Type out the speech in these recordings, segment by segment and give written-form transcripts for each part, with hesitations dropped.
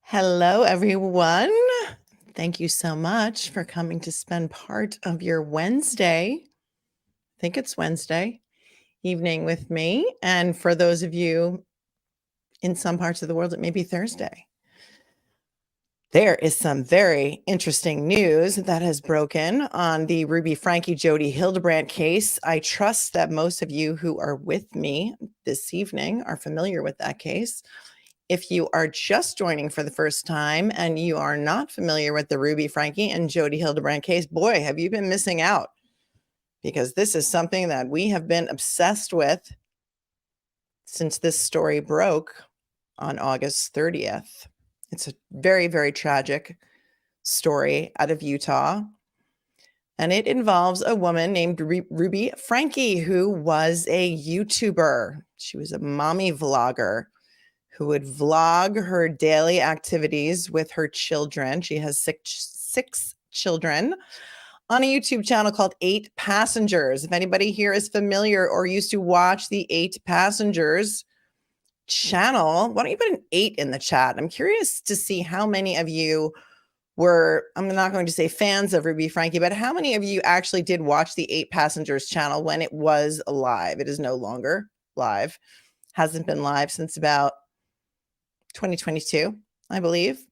Hello, everyone. Thank you so much for coming to spend part of your Wednesday, I think it's Wednesday, evening with me. And for those of you in some parts of the world, it may be Thursday. There is some very interesting news that has broken on the Ruby Franke Jody Hildebrandt case. I trust that most of you who are with me this evening are familiar with that case. If you are just joining for the first time and you are not familiar with the Ruby Franke and Jody Hildebrandt case, boy, have you been missing out, because this is something that we have been obsessed with since this story broke on August 30th. It's a very, very tragic story out of Utah. And it involves a woman named Ruby Franke, who was a YouTuber. She was a mommy vlogger who would vlog her daily activities with her children. She has six children on a YouTube channel called 8 Passengers. If anybody here is familiar or used to watch the 8 Passengers channel, why don't you put an 8 in the chat? I'm curious to see how many of you were, I'm not going to say fans of Ruby Franke, but how many of you actually did watch the 8 Passengers channel when it was live? It is no longer live. Hasn't been live since about 2022, I believe.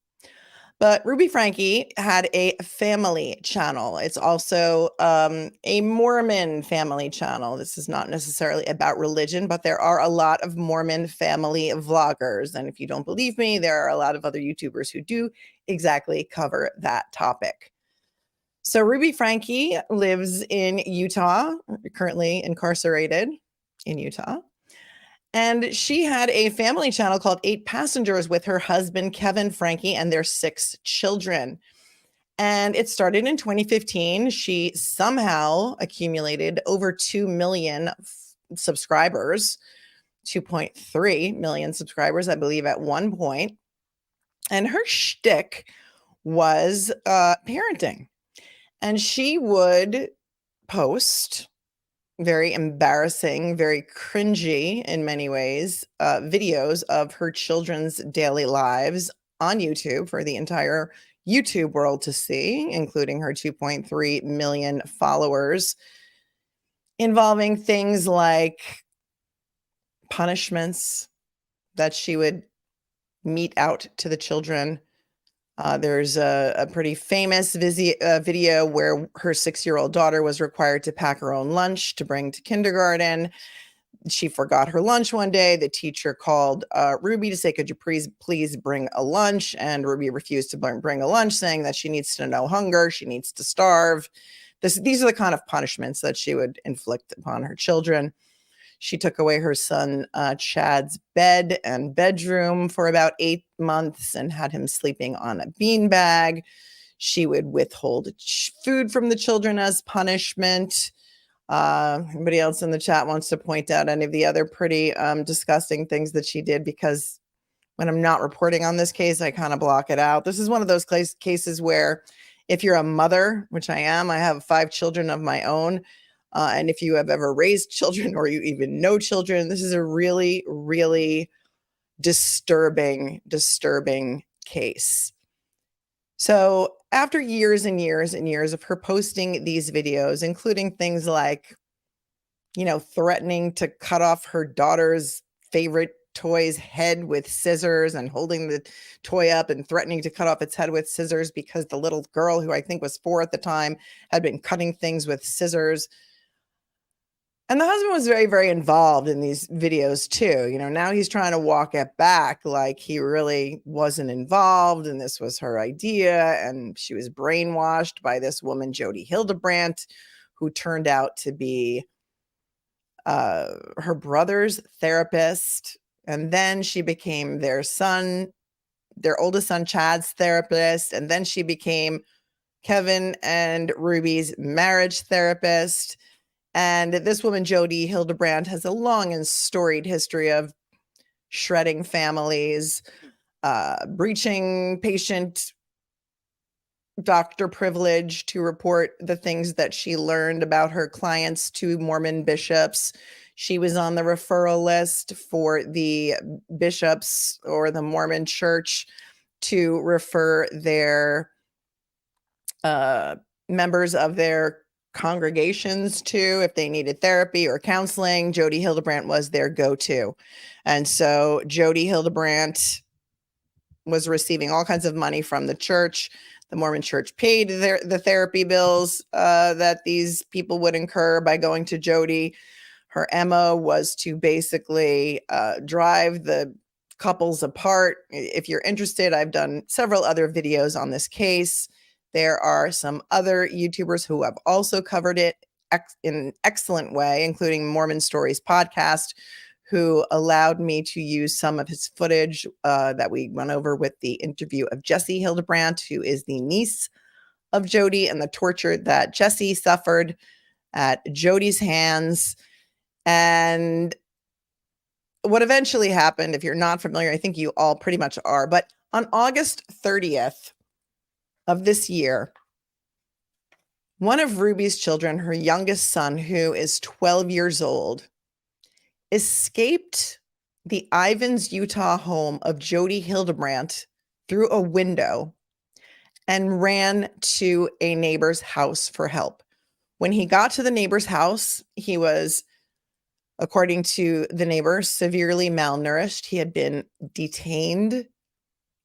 But Ruby Franke had a family channel. It's also a Mormon family channel. This is not necessarily about religion, but there are a lot of Mormon family vloggers. And if you don't believe me, there are a lot of other YouTubers who do exactly cover that topic. So Ruby Franke lives in Utah, currently incarcerated in Utah. And she had a family channel called 8 Passengers with her husband, Kevin Franke, and their 6 children. And it started in 2015. She somehow accumulated over 2 million subscribers, 2.3 million subscribers, I believe, at one point. And her shtick was parenting. And she would post very embarrassing, very cringy in many ways, videos of her children's daily lives on YouTube for the entire YouTube world to see, including her 2.3 million followers, involving things like punishments that she would mete out to the children. There's a pretty famous video where her 6-year-old daughter was required to pack her own lunch to bring to kindergarten. She forgot her lunch one day. The teacher called Ruby to say, could you please bring a lunch? And Ruby refused to bring a lunch, saying that she needs to know hunger. She needs to starve. These are the kind of punishments that she would inflict upon her children. She took away her son Chad's bed and bedroom for about 8 months and had him sleeping on a beanbag. She would withhold food from the children as punishment. Anybody else in the chat wants to point out any of the other pretty disgusting things that she did? Because when I'm not reporting on this case, I kind of block it out. This is one of those cases where if you're a mother, which I am, I have 5 children of my own. And if you have ever raised children or you even know children, this is a really, really disturbing case. So after years and years and years of her posting these videos, including things like, threatening to cut off her daughter's favorite toy's head with scissors and holding the toy up and threatening to cut off its head with scissors because the little girl, who I think was 4 at the time, had been cutting things with scissors. And the husband was very, very involved in these videos too. Now he's trying to walk it back like he really wasn't involved and this was her idea. And she was brainwashed by this woman, Jody Hildebrandt, who turned out to be her brother's therapist. And then she became their oldest son, Chad's therapist. And then she became Kevin and Ruby's marriage therapist. And this woman, Jody Hildebrandt, has a long and storied history of shredding families, breaching patient doctor privilege to report the things that she learned about her clients to Mormon bishops. She was on the referral list for the bishops or the Mormon church to refer their members of their congregations to if they needed therapy or counseling. Jody Hildebrandt was their go-to. And so Jody Hildebrandt was receiving all kinds of money from the church. The Mormon church paid the therapy bills that these people would incur by going to Jody. Her MO was to basically drive the couples apart. If you're interested, I've done several other videos on this case. There are some other YouTubers who have also covered it in an excellent way, including Mormon Stories podcast, who allowed me to use some of his footage that we went over with the interview of Jessie Hildebrandt, who is the niece of Jody, and the torture that Jessie suffered at Jody's hands. And what eventually happened, if you're not familiar, I think you all pretty much are, but on August 30th of this year, one of Ruby's children, her youngest son, who is 12 years old, escaped the Ivins, Utah home of Jody Hildebrandt through a window and ran to a neighbor's house for help. When he got to the neighbor's house, he was, according to the neighbor, severely malnourished. He had been detained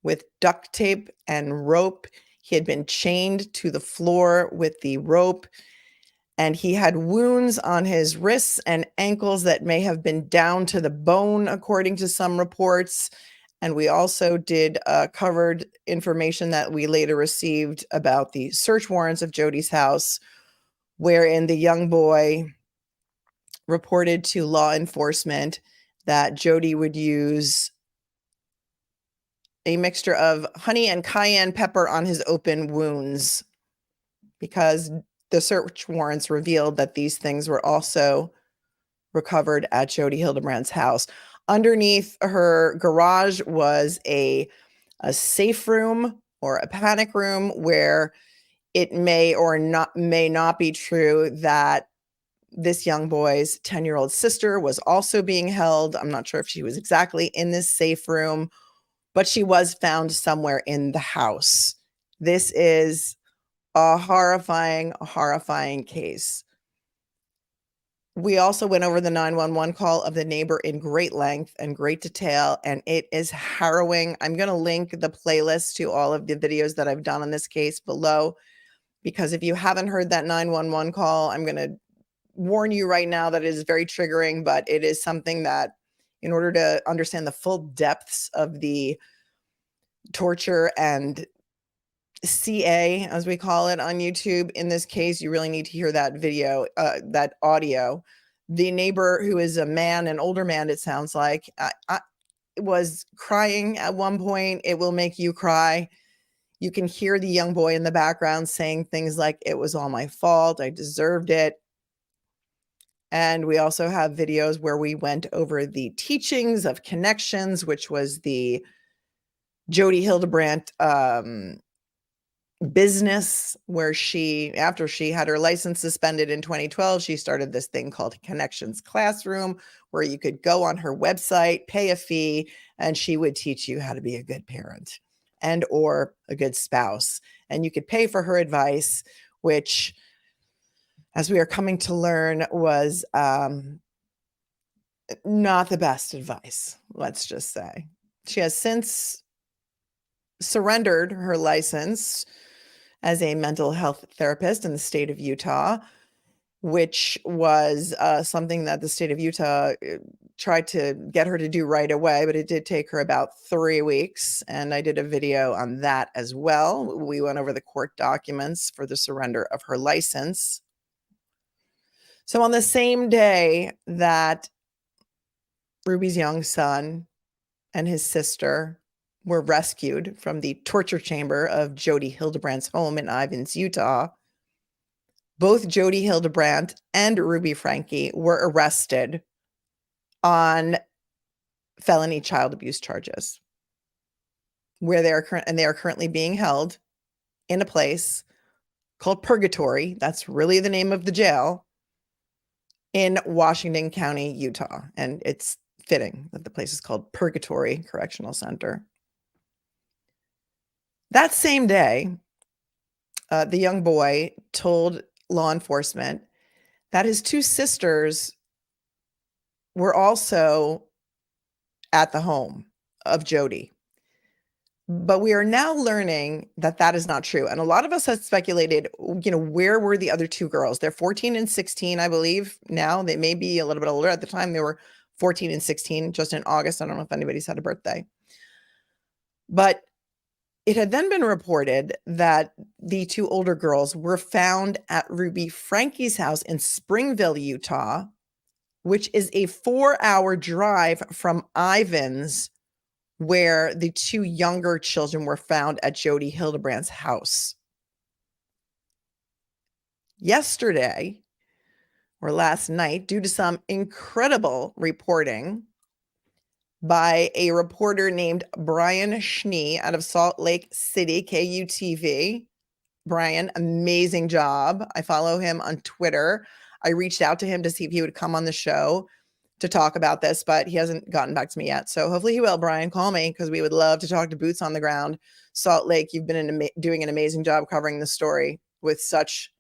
with duct tape and rope. He had been chained to the floor with the rope, and he had wounds on his wrists and ankles that may have been down to the bone, according to some reports. And we also did covered information that we later received about the search warrants of Jody's house, wherein the young boy reported to law enforcement that Jody would use a mixture of honey and cayenne pepper on his open wounds, because the search warrants revealed that these things were also recovered at Jody Hildebrandt's house. Underneath her garage was a safe room or a panic room where it may not be true that this young boy's 10-year-old sister was also being held. I'm not sure if she was exactly in this safe room, but she was found somewhere in the house. This is a horrifying case. We also went over the 911 call of the neighbor in great length and great detail, and it is harrowing. I'm going to link the playlist to all of the videos that I've done on this case below, because if you haven't heard that 911 call, I'm going to warn you right now that it is very triggering, but it is something that, in order to understand the full depths of the torture and CA, as we call it on YouTube, in this case, you really need to hear that video, that audio. The neighbor, who is a man, an older man, it sounds like, was crying at one point. It will make you cry. You can hear the young boy in the background saying things like, "It was all my fault. I deserved it." And we also have videos where we went over the teachings of Connections, which was the Jody Hildebrandt business, where she, after she had her license suspended in 2012, she started this thing called Connections Classroom, where you could go on her website, pay a fee, and she would teach you how to be a good parent and or a good spouse. And you could pay for her advice, which, as we are coming to learn, was not the best advice, let's just say. She has since surrendered her license as a mental health therapist in the state of Utah, which was something that the state of Utah tried to get her to do right away, but it did take her about 3 weeks. And I did a video on that as well. We went over the court documents for the surrender of her license. So on the same day that Ruby's young son and his sister were rescued from the torture chamber of Jody Hildebrandt's home in Ivins, Utah, both Jody Hildebrandt and Ruby Franke were arrested on felony child abuse charges, where they are currently being held in a place called Purgatory. That's really the name of the jail in Washington County, Utah. And it's fitting that the place is called Purgatory Correctional Center. That same day, the young boy told law enforcement that his two sisters were also at the home of Jody. But we are now learning that that is not true. And a lot of us have speculated, where were the other two girls? They're 14 and 16, I believe. Now they may be a little bit older. At the time, they were 14 and 16, just in August. I don't know if anybody's had a birthday. But it had then been reported that the two older girls were found at Ruby Frankie's house in Springville, Utah, which is a 4-hour drive from Ivan's, where the two younger children were found at Jody Hildebrand's house. Yesterday, or last night, due to some incredible reporting by a reporter named Brian Schnee out of Salt Lake City, KUTV. Brian, amazing job. I follow him on Twitter. I reached out to him to see if he would come on the show to talk about this, but he hasn't gotten back to me yet. So hopefully he will. Brian, call me, because we would love to talk to boots on the ground. Salt Lake, you've been doing an amazing job covering the story with such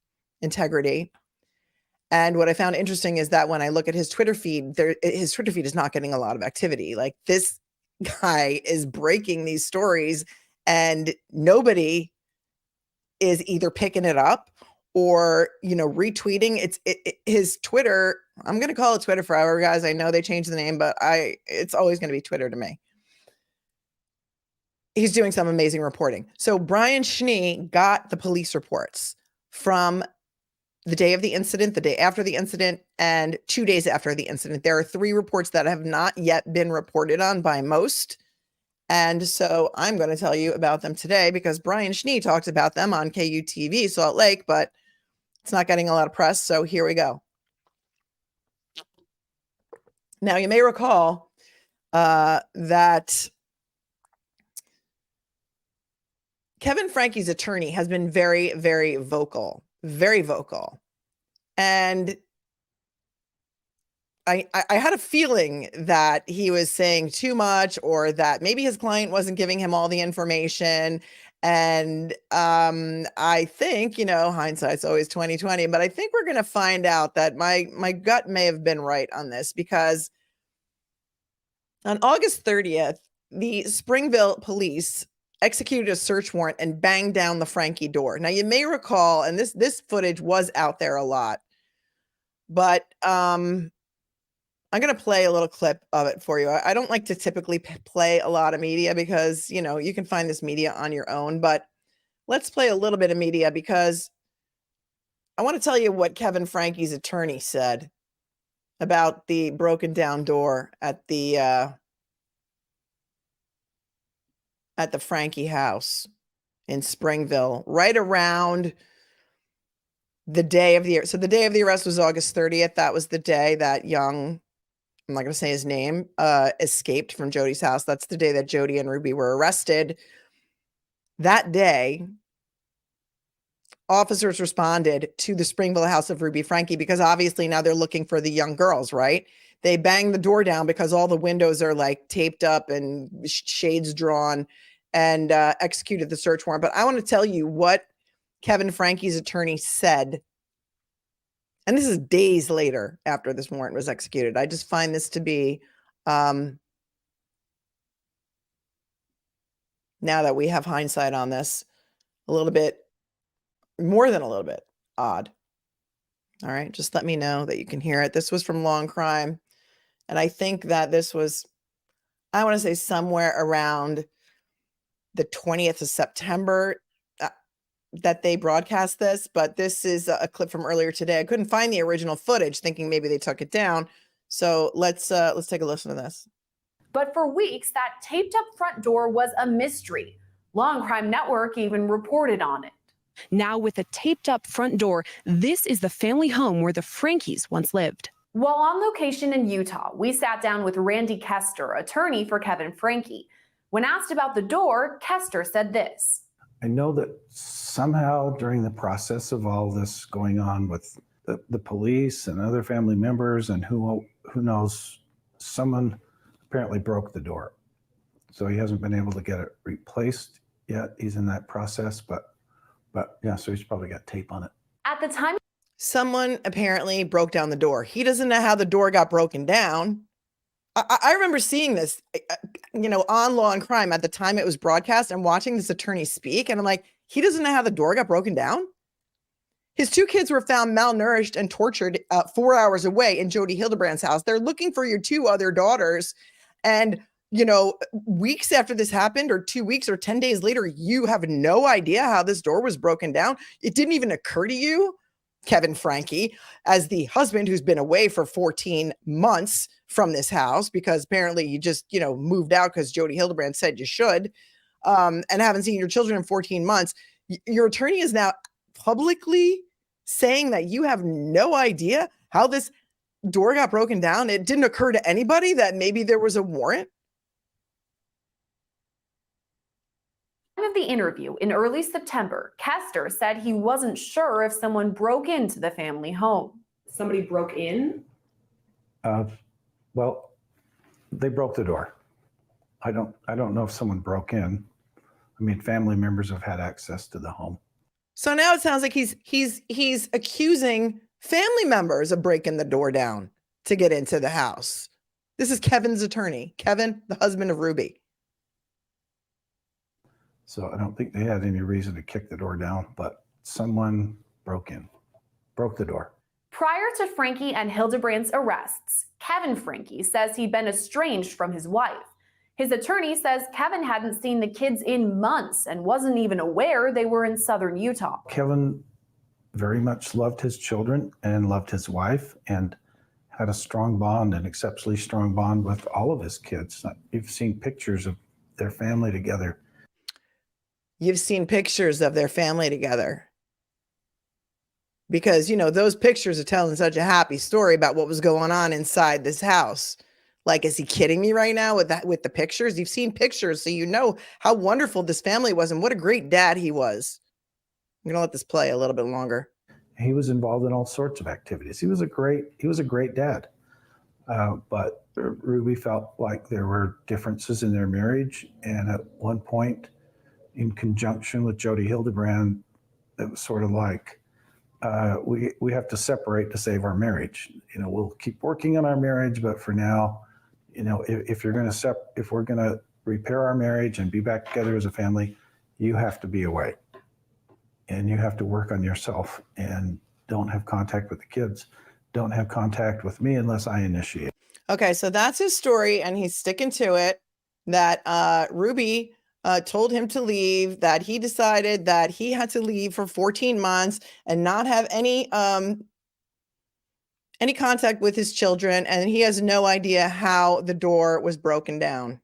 integrity. And what I found interesting is that when I look at his Twitter feed, his Twitter feed is not getting a lot of activity. Like, this guy is breaking these stories and nobody is either picking it up or, retweeting. His Twitter, I'm going to call it Twitter forever, guys. I know they changed the name, but it's always going to be Twitter to me. He's doing some amazing reporting. So Brian Schnee got the police reports from the day of the incident, the day after the incident, and 2 days after the incident. There are 3 reports that have not yet been reported on by most. And so I'm going to tell you about them today because Brian Schnee talks about them on KUTV Salt Lake, but it's not getting a lot of press. So here we go. Now, you may recall that Kevin Frankie's attorney has been very, very vocal, very vocal. And I had a feeling that he was saying too much, or that maybe his client wasn't giving him all the information. And I think, hindsight's always 20/20, but I think we're going to find out that my gut may have been right on this, because on August 30th, the Springville police executed a search warrant and banged down the Frankie door. Now, you may recall, and this footage was out there a lot, but I'm going to play a little clip of it for you. I don't like to typically play a lot of media because, you can find this media on your own, but let's play a little bit of media because I want to tell you what Kevin Frankie's attorney said about the broken down door at the Frankie house in Springville, right around the day of the, so the day of the arrest was August 30th. That was the day that young, I'm not going to say his name, escaped from Jody's house. That's the day that Jody and Ruby were arrested. That day, officers responded to the Springville house of Ruby Frankie because obviously now they're looking for the young girls, right? They banged the door down because all the windows are like taped up and shades drawn, and executed the search warrant. But I want to tell you what Kevin Frankie's attorney said. And this is days later after this warrant was executed. I just find this to be, now that we have hindsight on this, a little bit, more than a little bit odd. All right, just let me know that you can hear it. This was from Law and Crime. And I think that this was, I want to say somewhere around the 20th of September that they broadcast this, but this is a clip from earlier today. I couldn't find the original footage, thinking maybe they took it down. So let's take a listen to this. But for weeks, that taped up front door was a mystery. Law and Crime Network even reported on it. Now with a taped up front door, this is the family home where the Frankies once lived. While on location in Utah, we sat down with Randy Kester, attorney for Kevin Frankie. When asked about the door, Kester said this. I know that somehow during the process of all this going on with the police and other family members and who knows, someone apparently broke the door. So he hasn't been able to get it replaced yet. He's in that process, but yeah, so he's probably got tape on it. At the time, Someone apparently broke down the door. He doesn't know how the door got broken down. I remember seeing this, on Law and Crime at the time it was broadcast and watching this attorney speak. And I'm like, he doesn't know how the door got broken down. His 2 kids were found malnourished and tortured 4 hours away in Jody Hildebrand's house. They're looking for your 2 other daughters. And, weeks after this happened, or 2 weeks or 10 days later, you have no idea how this door was broken down. It didn't even occur to you, Kevin Franke, as the husband who's been away for 14 months from this house, because apparently you just, moved out because Jody Hildebrand said you should, and haven't seen your children in 14 months. Your attorney is now publicly saying that you have no idea how this door got broken down. It didn't occur to anybody that maybe there was a warrant. of the interview in early September, Kester said he wasn't sure if someone broke into the family home. Somebody broke in? Well, they broke the door. I don't know if someone broke in. I mean, family members have had access to the home. So now it sounds like he's accusing family members of breaking the door down to get into the house. This is Kevin's attorney, Kevin, the husband of Ruby. So I don't think they had any reason to kick the door down, but someone broke the door. Prior to Franke and Hildebrand's arrests, Kevin Franke says he'd been estranged from his wife. His attorney says Kevin hadn't seen the kids in months and wasn't even aware they were in southern Utah. Kevin very much loved his children and loved his wife and had a strong bond, an exceptionally strong bond with all of his kids. You've seen pictures of their family together. You've seen pictures of their family together. Because, those pictures are telling such a happy story about what was going on inside this house. Like, is he kidding me right now with the pictures? You've seen pictures, so you know how wonderful this family was and what a great dad he was. I'm going to let this play a little bit longer. He was involved in all sorts of activities. He was a great dad. But Ruby felt like there were differences in their marriage. And at one point, in conjunction with Jody Hildebrand, it was sort of like, we have to separate to save our marriage. We'll keep working on our marriage, but for now, if we're going to repair our marriage and be back together as a family, you have to be away, and you have to work on yourself and don't have contact with the kids. Don't have contact with me unless I initiate. Okay, so that's his story, and he's sticking to it. That Ruby told him to leave, that he decided that he had to leave for 14 months and not have any contact with his children, and he has no idea how the door was broken down.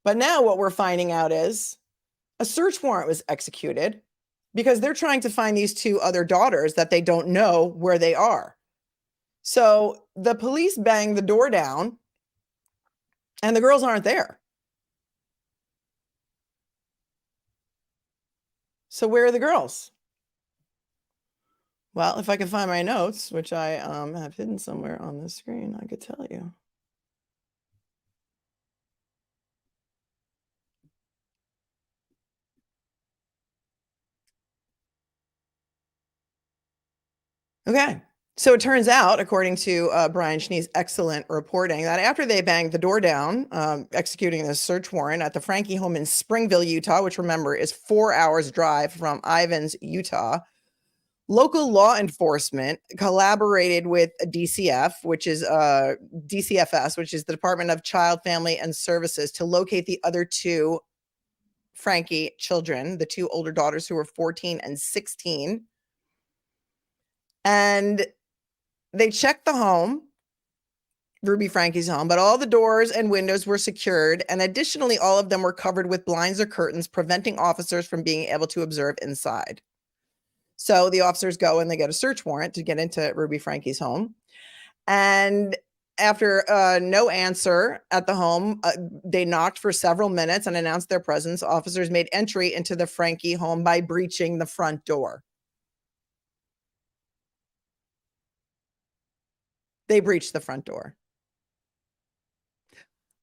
But now what we're finding out is a search warrant was executed because they're trying to find these 2 other daughters that they don't know where they are. So the police bang the door down, and the girls aren't there. So where are the girls? Well, if I can find my notes, which I have hidden somewhere on the screen, I could tell you. Okay. So it turns out, according to Brian Schnee's excellent reporting, that after they banged the door down, executing the search warrant at the Franke home in Springville, Utah, which, remember, is 4 hours drive from Ivins, Utah, local law enforcement collaborated with DCF, which is DCFS, which is the Department of Child, Family, and Services, to locate the other 2 Franke children, the 2 older daughters who were 14 and 16. And they checked the home, Ruby Franke's home, but all the doors and windows were secured. And additionally, all of them were covered with blinds or curtains, preventing officers from being able to observe inside. So the officers go and they get a search warrant to get into Ruby Franke's home. And after no answer at the home, they knocked for several minutes and announced their presence. Officers made entry into the Franke home by breaching the front door. They breached the front door.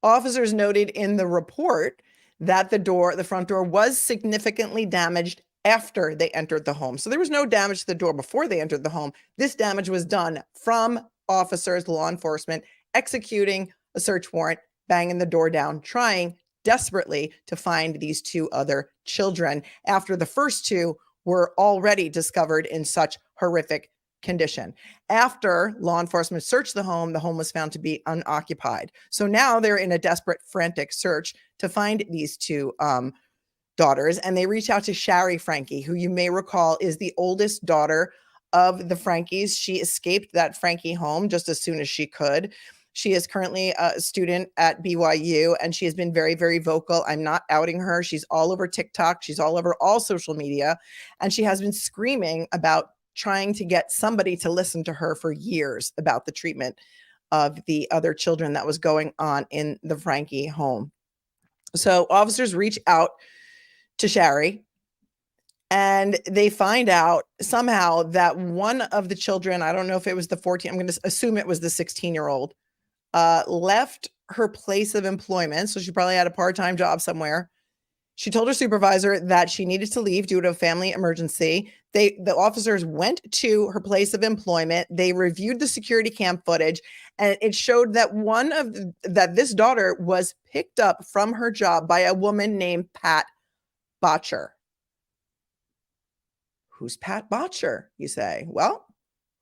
Officers noted in the report that the front door was significantly damaged after they entered the home. So there was no damage to the door before they entered the home. This damage was done from officers, law enforcement, executing a search warrant, banging the door down, trying desperately to find these two other children after the first two were already discovered in such horrific condition. After law enforcement searched the home was found to be unoccupied. So now they're in a desperate, frantic search to find these two daughters. And they reach out to SHARI Franke, who you may recall is the oldest daughter of the Frankes. She escaped that Franke home just as soon as she could. She is currently a student at BYU, and she has been very, very vocal. I'm not outing her. She's all over TikTok. She's all over all social media. And she has been screaming about trying to get somebody to listen to her for years about the treatment of the other children that was going on in the Franke home. So officers reach out to SHARI, and they find out somehow that one of the children, I don't know if it was the 14, I'm going to assume it was the 16-year-old, left her place of employment. So she probably had a part-time job somewhere. She told her supervisor that she needed to leave due to a family emergency. The officers went to her place of employment. They reviewed the security cam footage, and it showed that that this daughter was picked up from her job by a woman named Pat Bodtcher. Who's Pat Bodtcher, you say? Well,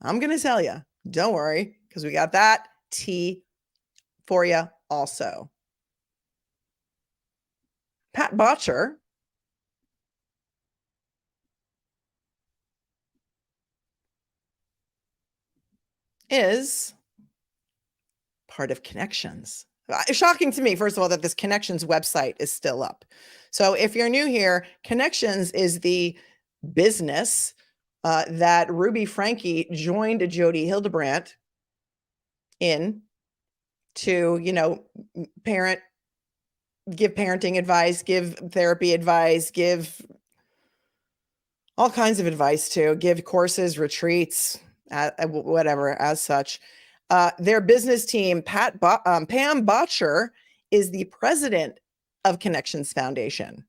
I'm going to tell you. Don't worry, because we got that tea for you also. Pat Bodtcher is part of Connections. Shocking to me, first of all, that this Connections website is still up. So if you're new here, Connections is the business that Ruby Franke joined Jodi Hildebrandt in to, give parenting advice, give therapy advice, give all kinds of advice to, give courses, retreats, whatever as such. Their business team, PAM Bodtcher, is the president of Connections Foundation.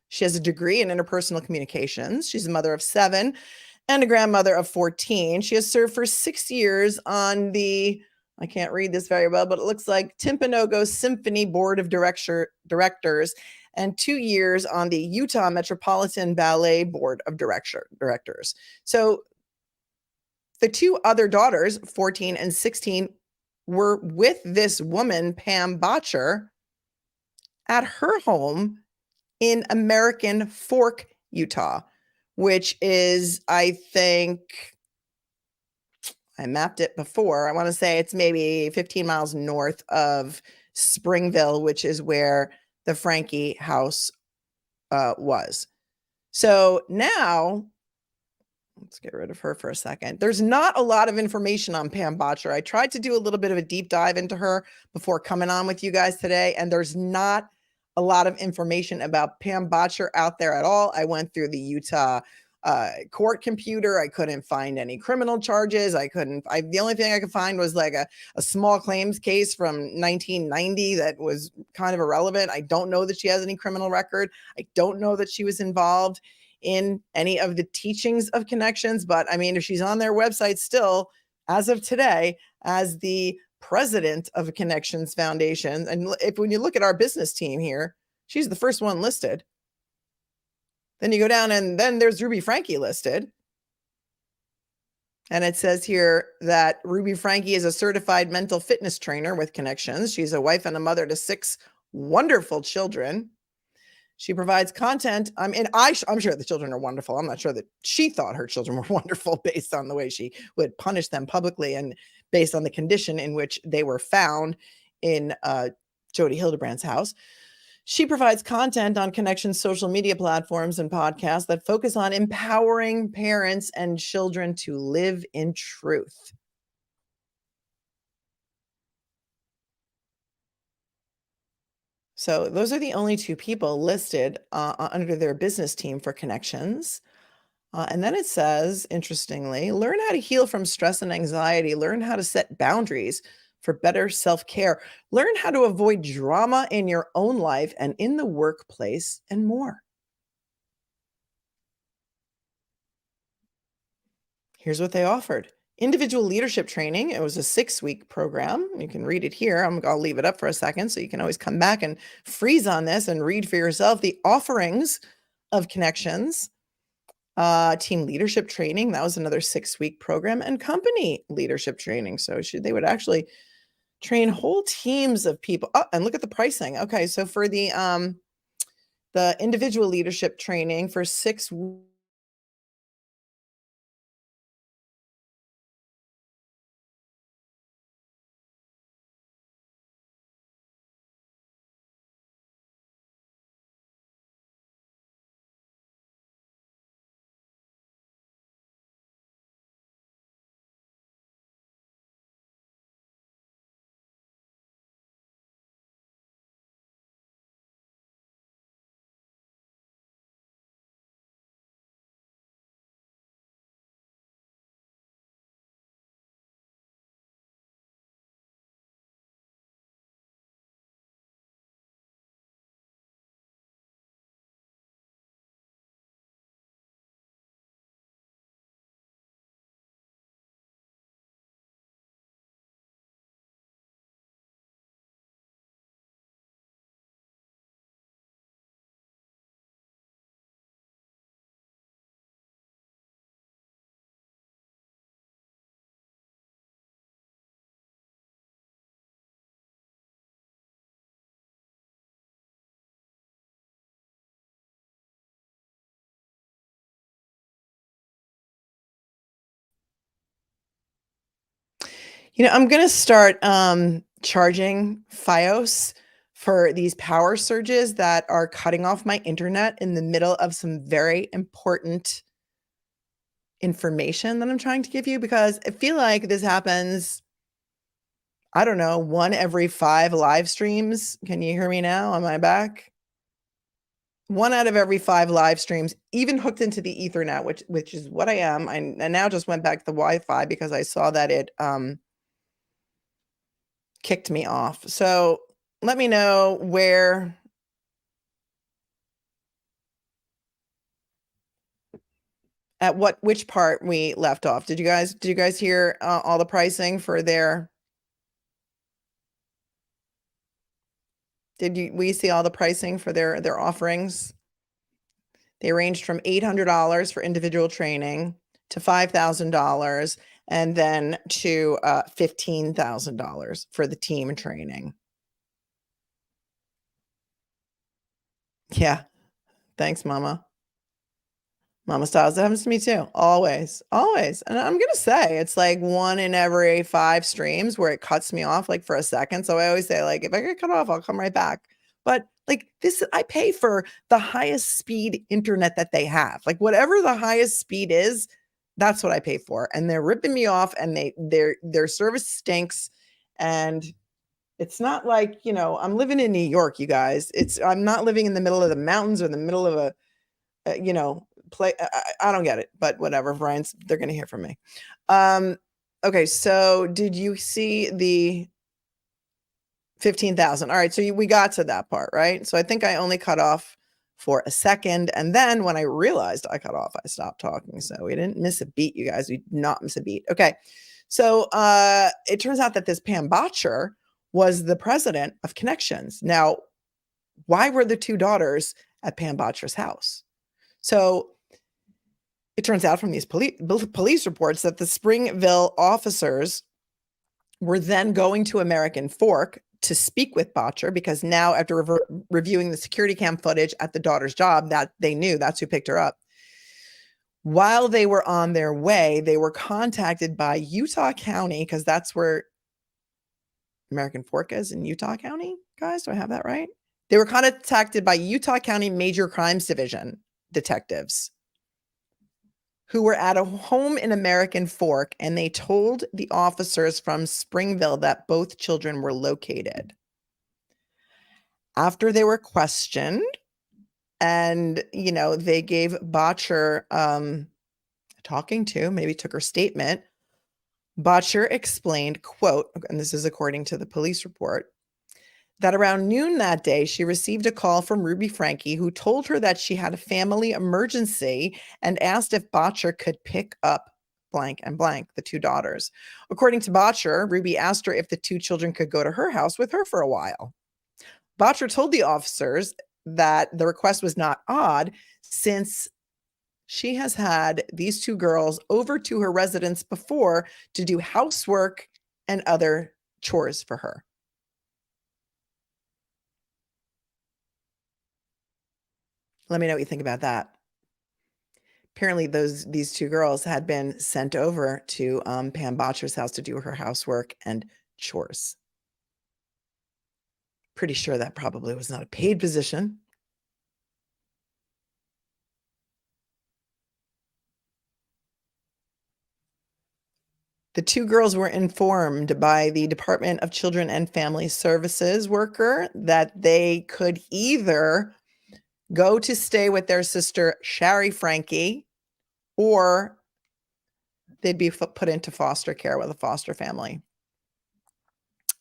She has a degree in interpersonal communications. She's a mother of 7 and a grandmother of 14. She has served for 6 years on the, I can't read this very well, but it looks like Timpanogos Symphony Board of Directors, and 2 years on the Utah Metropolitan Ballet Board of Directors. So the two other daughters, 14 and 16, were with this woman, Pam Bodtcher, at her home in American Fork, Utah, which is, I think, I mapped it before. I want to say it's maybe 15 miles north of Springville, which is where the Franke house was. So now, let's get rid of her for a second. There's not a lot of information on Pam Bodtcher. I tried to do a little bit of a deep dive into her before coming on with you guys today, and there's not a lot of information about Pam Bodtcher out there at all. I went through the Utah court computer. I couldn't find any criminal charges. The only thing I could find was like a small claims case from 1990 that was kind of irrelevant. I don't know that she has any criminal record. I don't know that she was involved in any of the teachings of Connections, but I mean, if she's on their website still, as of today, as the president of Connections Foundation, and when you look at our business team here, she's the first one listed. Then you go down, and then there's Ruby Franke listed. And it says here that Ruby Franke is a certified mental fitness trainer with Connections. She's a wife and a mother to 6 wonderful children. She provides content. I'm sure the children are wonderful. I'm not sure that she thought her children were wonderful based on the way she would punish them publicly and based on the condition in which they were found in Jodi Hildebrandt's house. She provides content on Connections social media platforms and podcasts that focus on empowering parents and children to live in truth. So those are the only 2 people listed under their business team for Connections. And then it says, interestingly, learn how to heal from stress and anxiety, learn how to set boundaries, for better self-care. Learn how to avoid drama in your own life and in the workplace and more. Here's what they offered. Individual leadership training. It was a 6-week program. You can read it here. I'll leave it up for a second so you can always come back and freeze on this and read for yourself the offerings of Connections. Team leadership training. That was another 6-week program, and company leadership training. So they would actually train whole teams of people. Oh, and look at the pricing. Okay, so for the individual leadership training for 6 weeks. I'm going to start charging FiOS for these power surges that are cutting off my internet in the middle of some very important information that I'm trying to give you, because I feel like this happens, I don't know, 1 every 5 live streams. Can you hear me now? Am I back? 1 out of every 5 live streams, even hooked into the Ethernet, which is what I am. I now just went back to the Wi-Fi because I saw that it kicked me off. So let me know which part we left off. Did you guys hear all the pricing for we see all the pricing for their offerings? They ranged from $800 for individual training to $5,000, and then to $15,000 for the team training. Yeah. Thanks, Mama. Mama Styles. That happens to me too. Always. Always. And I'm going to say it's like 1 in every 5 streams where it cuts me off like for a second. So I always say, like, if I get cut off, I'll come right back. But like this, I pay for the highest speed internet that they have. Like whatever the highest speed is, that's what I pay for. And they're ripping me off, and their service stinks. And it's not like, I'm living in New York, you guys. I'm not living in the middle of the mountains or the middle of play. I don't get it, but whatever. Brian's, they're going to hear from me. Okay. So did you see the 15,000? All right. So we got to that part, right? So I think I only cut off for a second. And then when I realized I cut off, I stopped talking. So we didn't miss a beat, you guys. We did not miss a beat. Okay. So it turns out that this PAM Bodtcher was the president of Connections. Now, why were the 2 daughters at Pam Bodtcher's house? So it turns out from these police reports that the Springville officers were then going to American Fork to speak with Bodtcher, because now, after reviewing the security cam footage at the daughter's job, that they knew that's who picked her up. While they were on their way, they were contacted by Utah County, because that's where American Fork is, in Utah County. Guys, do I have that right? They were contacted by Utah County Major Crimes Division detectives who were at a home in American Fork, and they told the officers from Springville that both children were located. After they were questioned, and, they gave Bodtcher talking to, maybe took her statement, Bodtcher explained, quote, and this is according to the police report, that around noon that day, she received a call from Ruby Franke, who told her that she had a family emergency and asked if Bodtcher could pick up blank and blank, the two daughters. According to Bodtcher, Ruby asked her if the two children could go to her house with her for a while. Bodtcher told the officers that the request was not odd, since she has had these two girls over to her residence before to do housework and other chores for her. Let me know what you think about that. Apparently, these two girls had been sent over to Pam Bodtcher's house to do her housework and chores. Pretty sure that probably was not a paid position. The two girls were informed by the Department of Children and Family Services worker that they could either go to stay with their sister, SHARI Franke, or they'd be put into foster care with a foster family.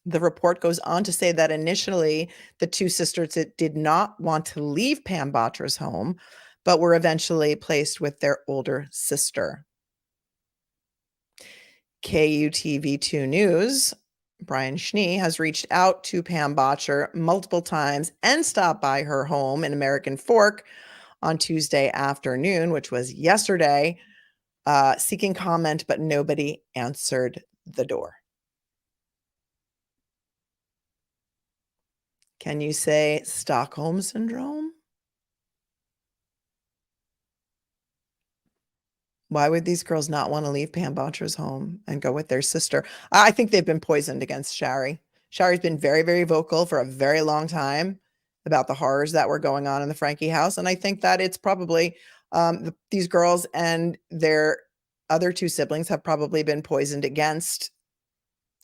The report goes on to say that initially the two sisters did not want to leave Pam Bodtcher's home, but were eventually placed with their older sister. KUTV2 News, Brian Schnee, has reached out to Pam Bodtcher multiple times and stopped by her home in American Fork on Tuesday afternoon, which was yesterday, seeking comment, but nobody answered the door. Can you say Stockholm Syndrome? Why would these girls not want to leave Pam Bodtcher's home and go with their sister? I think they've been poisoned against SHARI. SHARI's been very, very vocal for a very long time about the horrors that were going on in the Franke house. And I think that it's probably these girls and their other two siblings have probably been poisoned against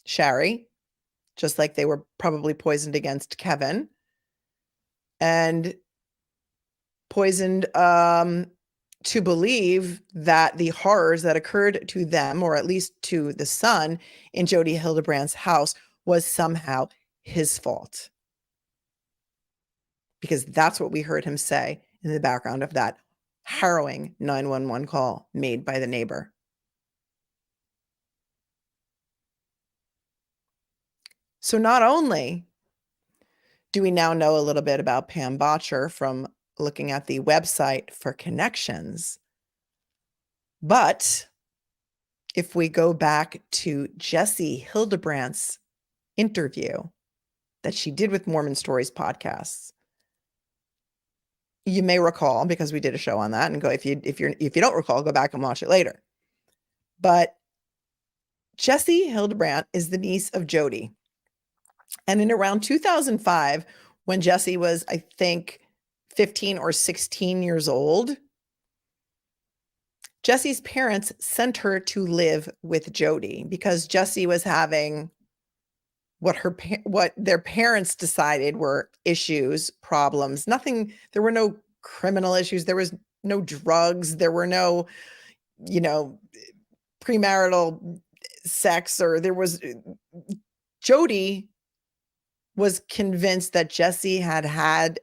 SHARI, just like they were probably poisoned against Kevin and poisoned to believe that the horrors that occurred to them, or at least to the son in Jodi Hildebrandt's house, was somehow his fault. Because that's what we heard him say in the background of that harrowing 911 call made by the neighbor. So not only do we now know a little bit about Pam Bodtcher from looking at the website for connections, but if we go back to Jesse Hildebrandt's interview that she did with Mormon Stories podcasts, you may recall, because we did a show on that, and go if you don't recall, go back and watch it later. But Jesse Hildebrandt is the niece of Jodi. And in around 2005, when Jesse was, I think, 15 or 16 years old, Jesse's parents sent her to live with Jodi because Jesse was having what their parents decided were issues, problems. Nothing, there were no criminal issues. There was no drugs. There were no, premarital sex, or Jodi was convinced that Jesse had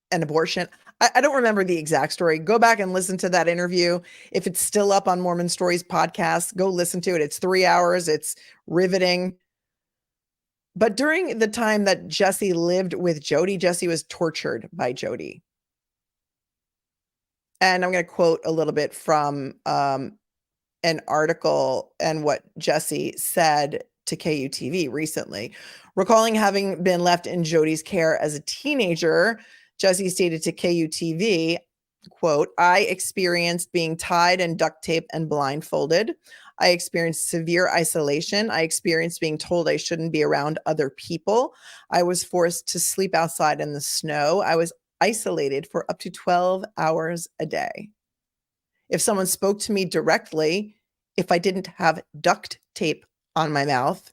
an abortion. I don't remember the exact story. Go back and listen to that interview. If it's still up on Mormon Stories podcast, go listen to it. It's 3 hours. It's riveting. But during the time that Jesse lived with Jodi, Jesse was tortured by Jodi. And I'm going to quote a little bit from an article and what Jesse said to KUTV recently. Recalling having been left in Jodi's care as a teenager, Jesse stated to KUTV, quote, "I experienced being tied and duct taped and blindfolded. I experienced severe isolation. I experienced being told I shouldn't be around other people. I was forced to sleep outside in the snow. I was isolated for up to 12 hours a day. If someone spoke to me directly, if I didn't have duct tape on my mouth,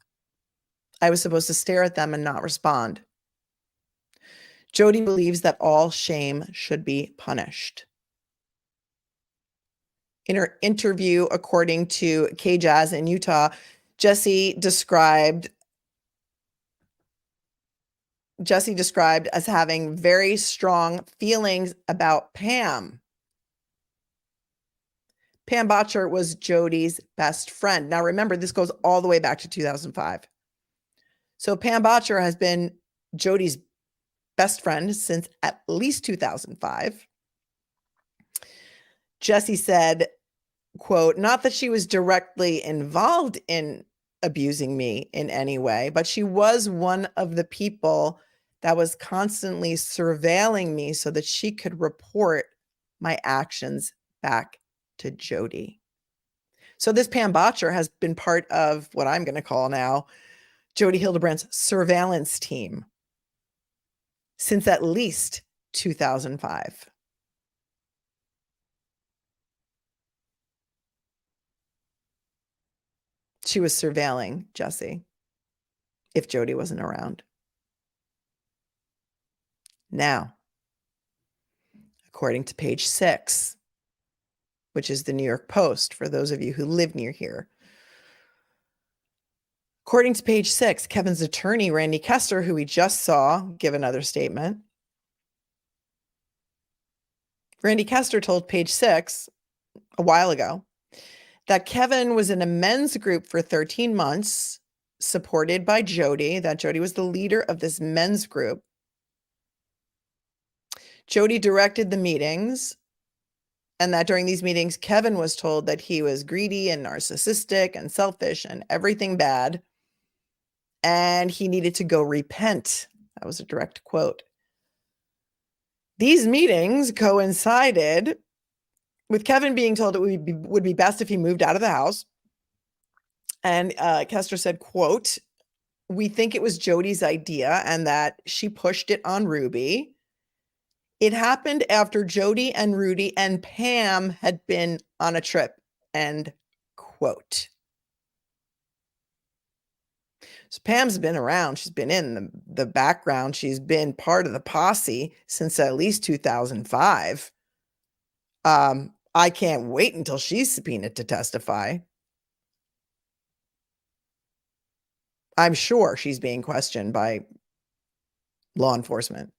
I was supposed to stare at them and not respond. Jodi believes that all shame should be punished." In her interview, according to KJazz in Utah, Jessie described as having very strong feelings about Pam. Pam Bodtcher was Jody's best friend. Now remember, this goes all the way back to 2005. So Pam Bodtcher has been Jody's best friend since at least 2005. Jessie said, quote, "Not that she was directly involved in abusing me in any way, but she was one of the people that was constantly surveilling me so that she could report my actions back to Jody." So this Pam Bodtcher has been part of what I'm going to call now Jody Hildebrandt's surveillance team since at least 2005. She was surveilling Jessie if Jody wasn't around. Now, according to page 6, which is the New York Post, for those of you who live near here. According to page 6, Kevin's attorney, Randy Kester, who we just saw give another statement. Randy Kester told page 6 a while ago that Kevin was in a men's group for 13 months, supported by Jody, that Jody was the leader of this men's group. Jody directed the meetings, and that during these meetings, Kevin was told that he was greedy and narcissistic and selfish and everything bad, and he needed to go repent. That was a direct quote. These meetings coincided with Kevin being told it would be best if he moved out of the house. And Kester said, quote, "We think it was Jody's idea and that she pushed it on Ruby. It happened after Jody and Rudy and Pam had been on a trip," end quote. So Pam's been around. She's been in the background. She's been part of the posse since at least 2005. I can't wait until she's subpoenaed to testify. I'm sure she's being questioned by law enforcement.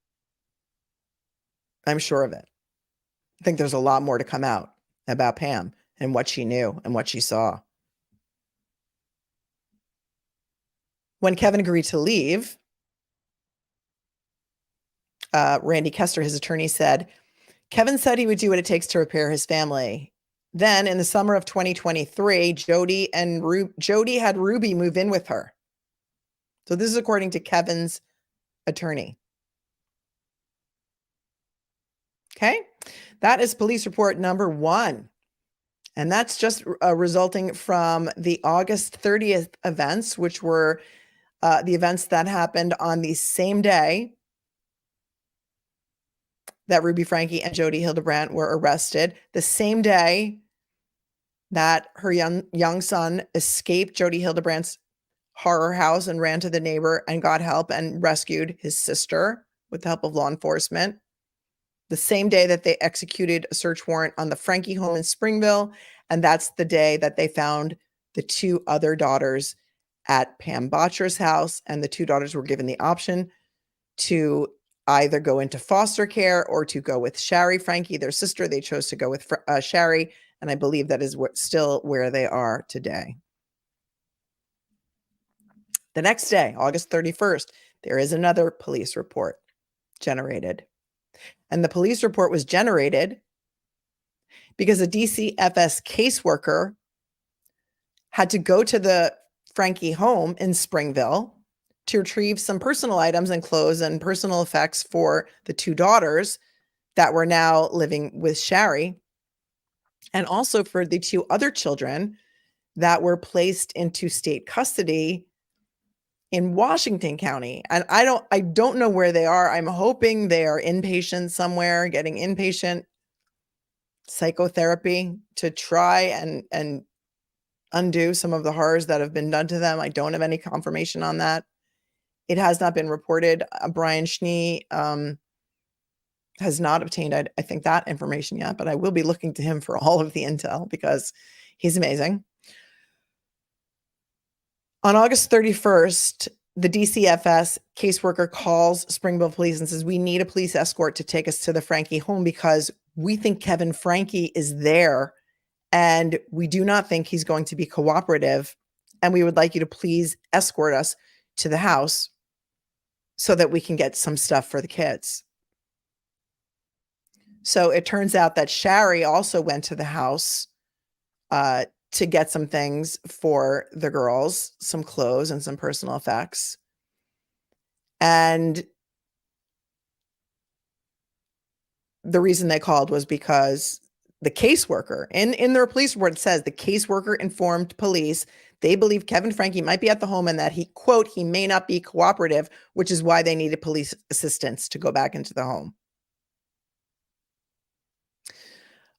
I'm sure of it. I think there's a lot more to come out about Pam and what she knew and what she saw. When Kevin agreed to leave, Randy Kester, his attorney, said, "Kevin said he would do what it takes to repair his family. Then in the summer of 2023, Jody had Ruby move in with her." So this is according to Kevin's attorney. Okay, that is police report number 1. And that's just resulting from the August 30th events, which were the events that happened on the same day that Ruby Franke and Jody Hildebrandt were arrested, the same day that her young son escaped Jody Hildebrandt's horror house and ran to the neighbor and got help and rescued his sister with the help of law enforcement. The same day that they executed a search warrant on the Franke home in Springville. And that's the day that they found the 2 other daughters at Pam Bodtcher's house. And the 2 daughters were given the option to either go into foster care or to go with SHARI Franke, their sister. They chose to go with SHARI. And I believe that is still where they are today. The next day, August 31st, there is another police report generated. And the police report was generated because a DCFS caseworker had to go to the Franke home in Springville to retrieve some personal items and clothes and personal effects for the 2 daughters that were now living with SHARI, and also for the 2 other children that were placed into state custody in Washington County. And I don't know where they are. I'm hoping they are inpatient somewhere, getting inpatient psychotherapy to try and undo some of the horrors that have been done to them. I don't have any confirmation on that. It has not been reported. Brian Schnee has not obtained, I think, that information yet, but I will be looking to him for all of the intel because he's amazing. On August 31st, the DCFS caseworker calls Springville Police and says, we need a police escort to take us to the Franke home because we think Kevin Franke is there and we do not think he's going to be cooperative. And we would like you to please escort us to the house so that we can get some stuff for the kids. So it turns out that SHARI also went to the house to get some things for the girls, some clothes and some personal effects. And the reason they called was because the caseworker, in their police report, it says the caseworker informed police they believe Kevin Franke might be at the home and that he, quote, he may not be cooperative, which is why they needed police assistance to go back into the home.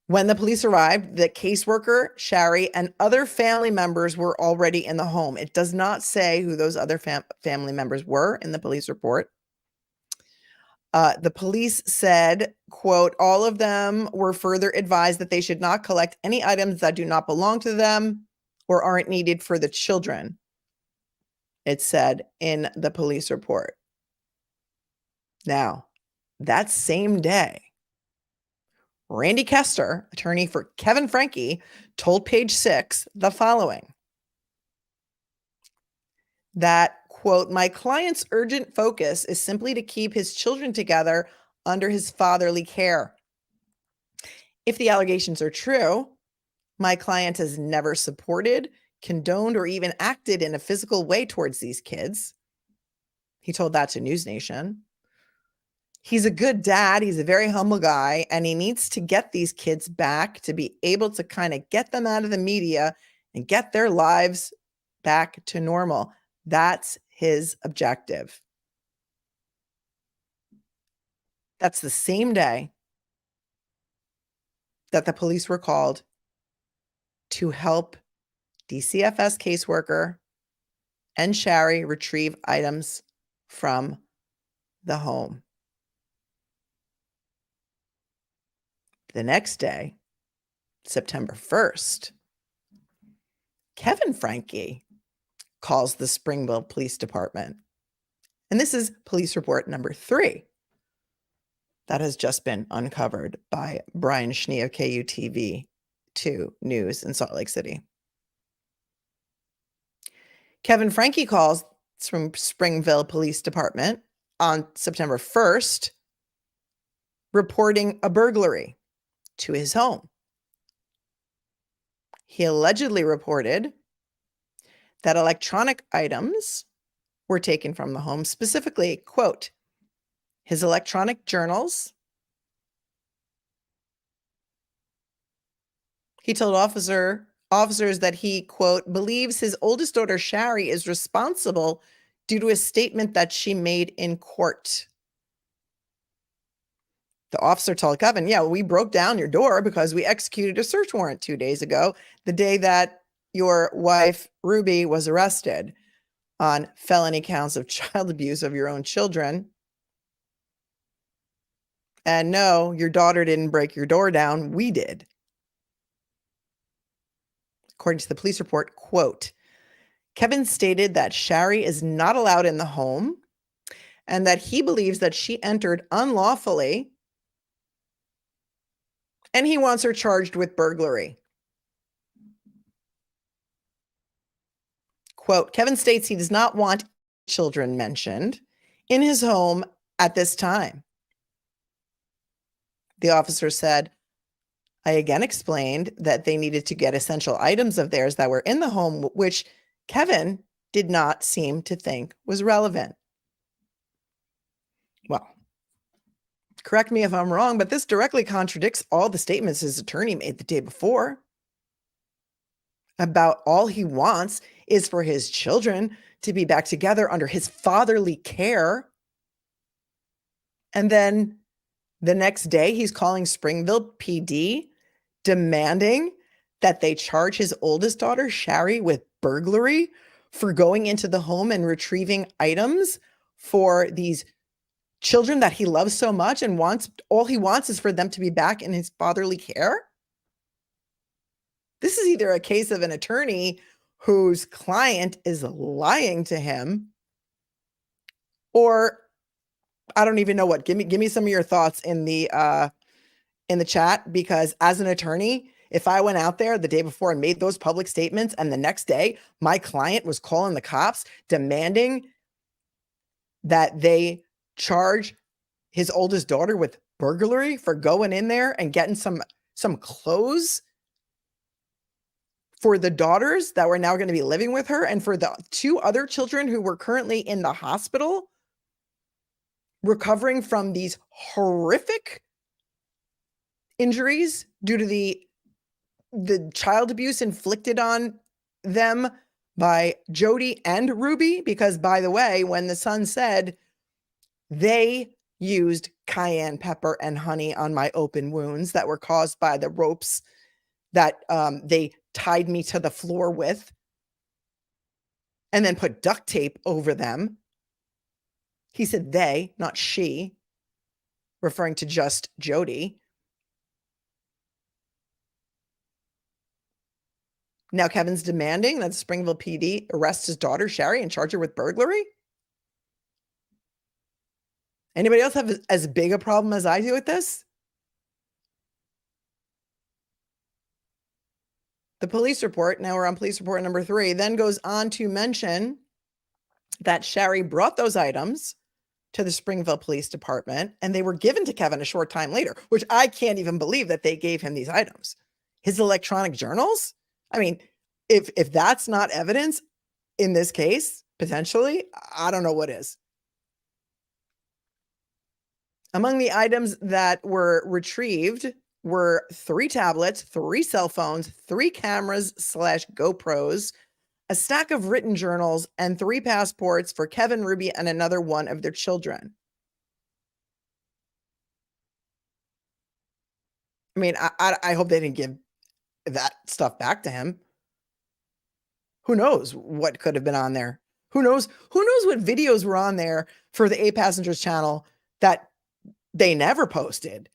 When the police arrived, the caseworker, SHARI, and other family members were already in the home. It does not say who those other family members were in the police report. The police said, quote, all of them were further advised that they should not collect any items that do not belong to them or aren't needed for the children. It said in the police report. Now, that same day, Randy Kester, attorney for Kevin Franke, told Page Six the following. That, quote, my client's urgent focus is simply to keep his children together under his fatherly care. If the allegations are true, my client has never supported, condoned, or even acted in a physical way towards these kids. He told that to News Nation. He's a good dad. He's a very humble guy, and he needs to get these kids back to be able to kind of get them out of the media and get their lives back to normal. That's his objective. That's the same day that the police were called to help DCFS caseworker and SHARI retrieve items from the home. The next day, September 1st, Kevin Franke calls the Springville Police Department. And this is police report number 3 that has just been uncovered by Brian Schnee of KUTV 2 News in Salt Lake City. Kevin Franke calls from Springville Police Department on September 1st, reporting a burglary to his home. He allegedly reported that electronic items were taken from the home, specifically, quote, his electronic journals. He told officers that he, quote, believes his oldest daughter, SHARI, is responsible due to a statement that she made in court. The officer told Kevin, yeah, we broke down your door because we executed a search warrant 2 days ago, the day that your wife, Ruby, was arrested on felony counts of child abuse of your own children. And no, your daughter didn't break your door down. We did. According to the police report, quote, Kevin stated that SHARI is not allowed in the home and that he believes that she entered unlawfully and he wants her charged with burglary. Quote, Kevin states he does not want children mentioned in his home at this time. The officer said, I again explained that they needed to get essential items of theirs that were in the home, which Kevin did not seem to think was relevant. Well, correct me if I'm wrong, but this directly contradicts all the statements his attorney made the day before about all he wants is for his children to be back together under his fatherly care. And then the next day, he's calling Springville PD, demanding that they charge his oldest daughter, SHARI, with burglary for going into the home and retrieving items for these children that he loves so much and all he wants is for them to be back in his fatherly care? This is either a case of an attorney whose client is lying to him, or I don't even know what. Give me some of your thoughts in the chat, because as an attorney, if I went out there the day before and made those public statements and the next day my client was calling the cops demanding that they charge his oldest daughter with burglary for going in there and getting some clothes for the daughters that were now going to be living with her, and for the 2 other children who were currently in the hospital recovering from these horrific injuries due to the child abuse inflicted on them by Jody and Ruby. Because, by the way, when the son said they used cayenne pepper and honey on my open wounds that were caused by the ropes that they tied me to the floor with, and then put duct tape over them. He said they, not she, referring to just Jody. Now Kevin's demanding that Springville PD arrest his daughter, SHARI, and charge her with burglary. Anybody else have as big a problem as I do with this? The police report, now we're on police report number 3, then goes on to mention that SHARI brought those items to the Springville Police Department, and they were given to Kevin a short time later, which I can't even believe that they gave him these items. His electronic journals? I mean, if that's not evidence in this case, potentially, I don't know what is. Among the items that were retrieved were 3 tablets, 3 cell phones, 3 cameras / GoPros, a stack of written journals, and 3 passports for Kevin, Ruby, and another one of their children. I mean, I hope they didn't give that stuff back to him. Who knows what could have been on there? Who knows what videos were on there for the 8 Passengers channel that they never posted?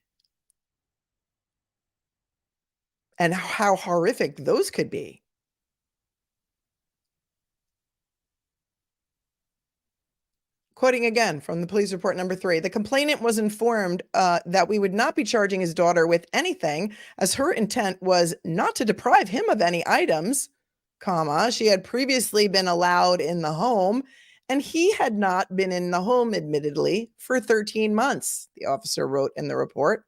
And how horrific those could be. Quoting again from the police report number 3, the complainant was informed that we would not be charging his daughter with anything, as her intent was not to deprive him of any items, comma, she had previously been allowed in the home, and he had not been in the home, admittedly, for 13 months, the officer wrote in the report.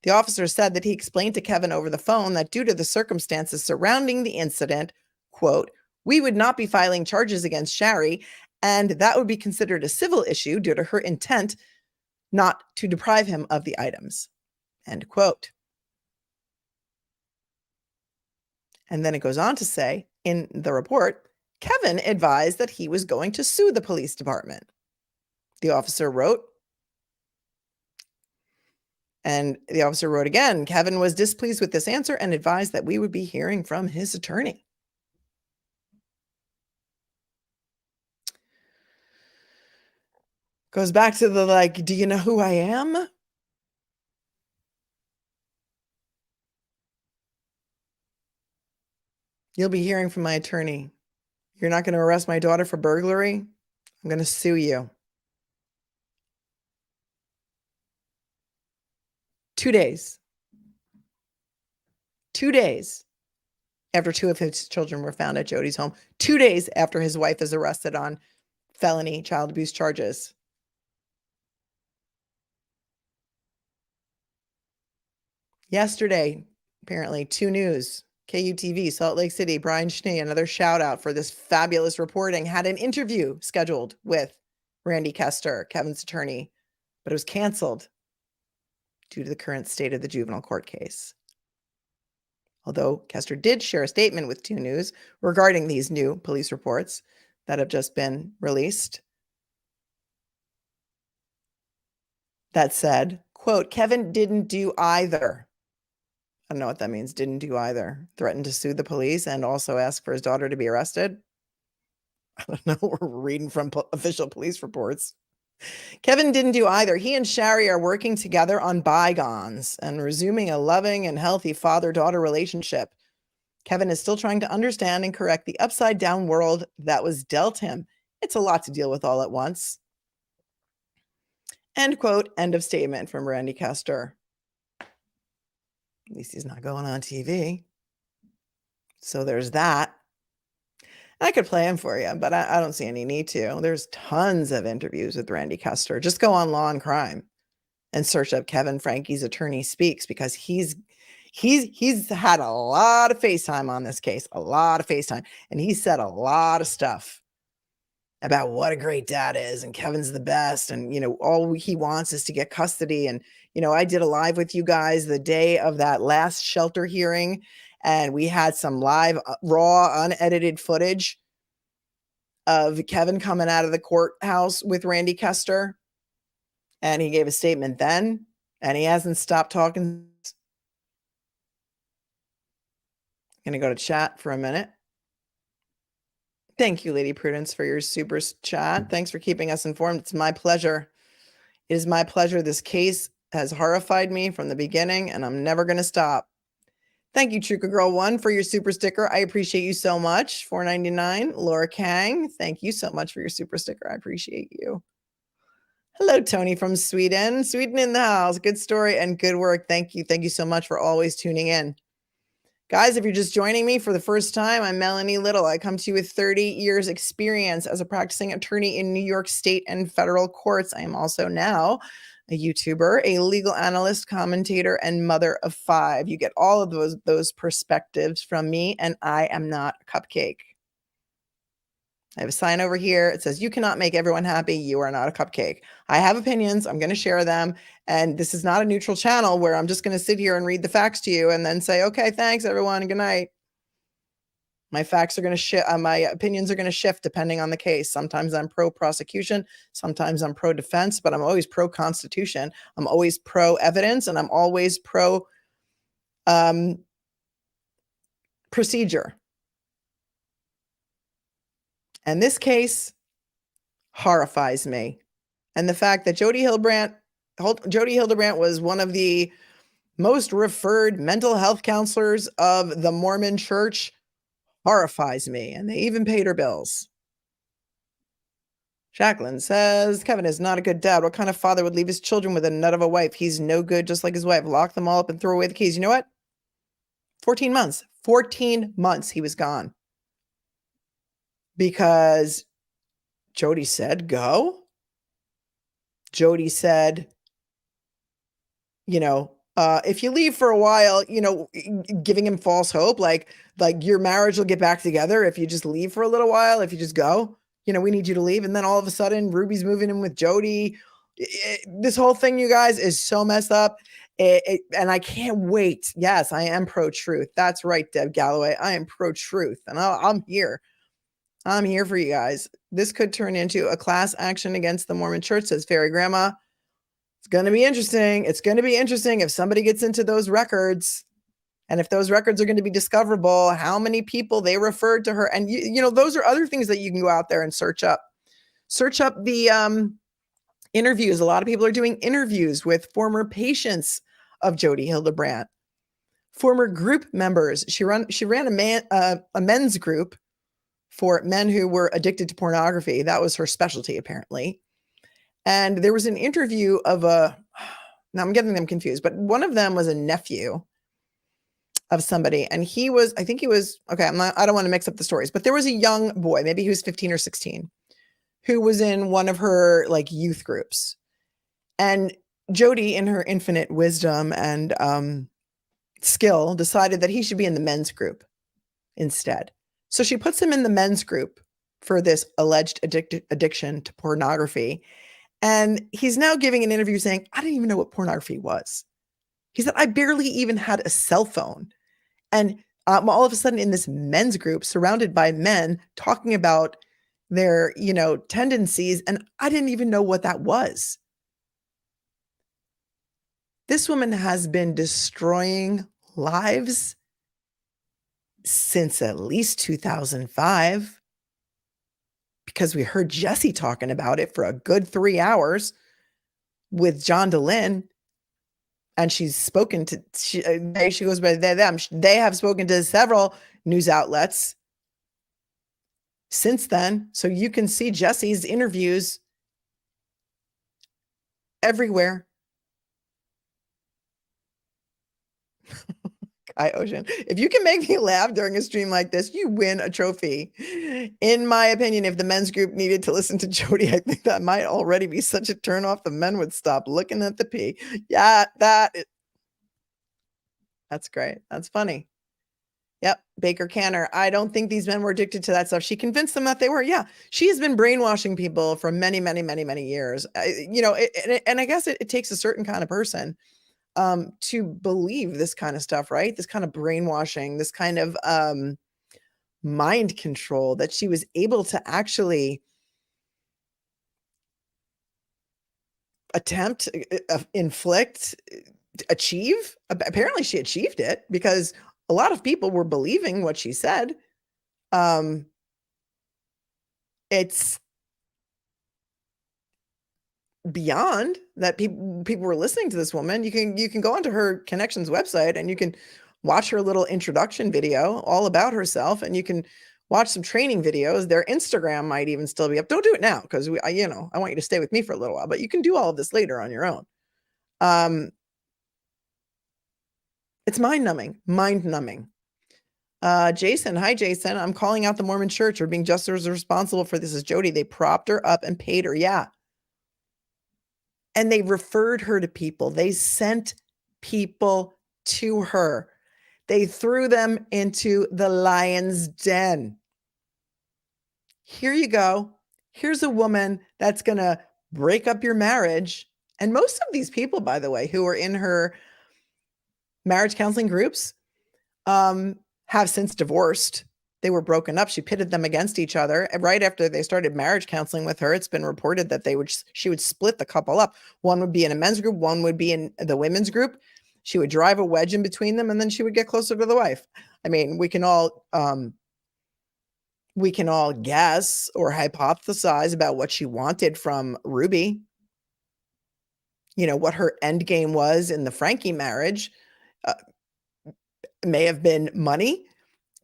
The officer said that he explained to Kevin over the phone that due to the circumstances surrounding the incident, quote, we would not be filing charges against SHARI, and that would be considered a civil issue due to her intent not to deprive him of the items, end quote. And then it goes on to say in the report, Kevin advised that he was going to sue the police department. The officer wrote, and the officer wrote again, Kevin was displeased with this answer and advised that we would be hearing from his attorney. Goes back to the, like, do you know who I am? You'll be hearing from my attorney. You're not going to arrest my daughter for burglary? I'm going to sue you. 2 days. 2 days after 2 of his children were found at Jody's home. 2 days after his wife is arrested on felony child abuse charges. Yesterday, apparently, 2 News, KUTV, Salt Lake City, Brian Schnee, another shout out for this fabulous reporting, had an interview scheduled with Randy Kester, Kevin's attorney, but it was canceled due to the current state of the juvenile court case. Although Kester did share a statement with 2 News regarding these new police reports that have just been released. That said, quote, Kevin didn't do either. I don't know what that means, didn't do either. Threatened to sue the police and also ask for his daughter to be arrested. I don't know, we're reading from official police reports. Kevin didn't do either. He and SHARI are working together on bygones and resuming a loving and healthy father-daughter relationship. Kevin is still trying to understand and correct the upside-down world that was dealt him. It's a lot to deal with all at once. End quote. End of statement from Randy Kester. At least he's not going on TV. So there's that. I could play him for you, but I don't see any need to. There's tons of interviews with Randy Kester. Just go on Law and Crime and search up Kevin Frankie's attorney speaks, because he's had a lot of FaceTime on this case, a lot of FaceTime, and he said a lot of stuff about what a great dad is, and Kevin's the best, and all he wants is to get custody. And I did a live with you guys the day of that last shelter hearing, and we had some live, raw, unedited footage of Kevin coming out of the courthouse with Randy Kester. And he gave a statement then, and he hasn't stopped talking. I'm going to go to chat for a minute. Thank you, Lady Prudence, for your super chat. Thanks for keeping us informed. It's my pleasure. It is my pleasure. This case has horrified me from the beginning, and I'm never going to stop. Thank you, Truca Girl 1, for your super sticker. I appreciate you so much. $4.99. Laura Kang, thank you so much for your super sticker. I appreciate you. Hello, Tony from Sweden. Sweden in the house. Good story and good work. Thank you. Thank you so much for always tuning in. Guys, if you're just joining me for the first time, I'm Melanie Little. I come to you with 30 years experience as a practicing attorney in New York State and federal courts. I am also now a YouTuber, a legal analyst, commentator, and mother of 5. You get all of those perspectives from me, and I am not a cupcake. I have a sign over here. It says, you cannot make everyone happy. You are not a cupcake. I have opinions. I'm going to share them. And this is not a neutral channel where I'm just going to sit here and read the facts to you and then say, okay, thanks everyone, and good night. My facts are going to shift. My opinions are going to shift depending on the case. Sometimes I'm pro-prosecution. Sometimes I'm pro-defense, but I'm always pro-constitution. I'm always pro-evidence, and I'm always pro-procedure. And this case horrifies me. And the fact that Jody Hildebrandt was one of the most referred mental health counselors of the Mormon Church horrifies me. And they even paid her bills. Jacqueline says, Kevin is not a good dad. What kind of father would leave his children with a nut of a wife? He's no good, just like his wife. Lock them all up and throw away the keys. You know what? 14 months. 14 months he was gone. Because Jody said, go. Jody said, if you leave for a while, giving him false hope, like your marriage will get back together if you just leave for a little while, if you just go, we need you to leave. And then all of a sudden, Ruby's moving in with Jody. This whole thing, you guys, is so messed up. And I can't wait. Yes, I am pro-truth. That's right, Deb Galloway. I am pro-truth. And I'm here. I'm here for you guys. This could turn into a class action against the Mormon Church, says Fairy Grandma. It's going to be interesting. It's going to be interesting if somebody gets into those records, and if those records are going to be discoverable, how many people they referred to her. And, those are other things that you can go out there and search up. Search up the interviews. A lot of people are doing interviews with former patients of Jody Hildebrandt, former group members. She ran a men's group for men who were addicted to pornography. That was her specialty, apparently. And there was an interview of now I'm getting them confused, but one of them was a nephew of somebody. And I don't want to mix up the stories, but there was a young boy, maybe he was 15 or 16, who was in one of her youth groups. And Jody, in her infinite wisdom and skill, decided that he should be in the men's group instead. So she puts him in the men's group for this alleged addiction to pornography. And he's now giving an interview saying, I didn't even know what pornography was. He said, I barely even had a cell phone. And all of a sudden in this men's group, surrounded by men talking about their, tendencies. And I didn't even know what that was. This woman has been destroying lives since at least 2005, because we heard Jesse talking about it for a good 3 hours with John DeLynn. And she's spoken to, she goes by they, them. They have spoken to several news outlets since then. So you can see Jesse's interviews everywhere. Ocean. If you can make me laugh during a stream like this, you win a trophy. In my opinion, if the men's group needed to listen to Jody, I think that might already be such a turnoff. The men would stop looking at the pee. Yeah, that's great. That's funny. Yep. Baker Canner. I don't think these men were addicted to that stuff. She convinced them that they were. Yeah. She has been brainwashing people for many, many, many, many years. And I guess it takes a certain kind of person to believe this kind of stuff, right? This kind of brainwashing, this kind of mind control that she was able to actually attempt, inflict, achieve. Apparently she achieved it because a lot of people were believing what she said. It's beyond that people were listening to this woman. You can go onto her connections website and you can watch her little introduction video all about herself, and you can watch some training videos. Their Instagram might even still be up. Don't do it now because I want you to stay with me for a little while, but you can do all of this later on your own. It's mind-numbing. Jason, hi Jason. I'm calling out the Mormon Church for being just as responsible for this as Jody. They propped her up and paid her. Yeah. And they referred her to people. They sent people to her. They threw them into the lion's den. Here you go. Here's a woman that's going to break up your marriage. And most of these people, by the way, who are in her marriage counseling groups, have since divorced. They were broken up. She pitted them against each other. And right after they started marriage counseling with her, it's been reported that she would split the couple up. One would be in a men's group, one would be in the women's group. She would drive a wedge in between them, and then she would get closer to the wife. I mean, we can all guess or hypothesize about what she wanted from Ruby. What her end game was in the Franke marriage. May have been money,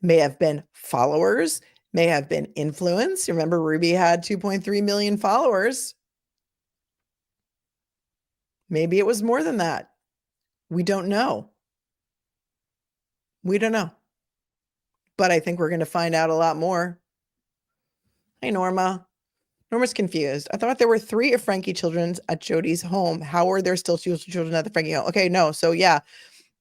may have been followers, may have been influence. Remember, Ruby had 2.3 million followers. Maybe it was more than that. We don't know. But I think we're going to find out a lot more. Hey, Norma. Norma's confused. I thought there were 3 of Franke children at Jody's home. How are there still 2 children at the Franke home? Okay, no. So yeah,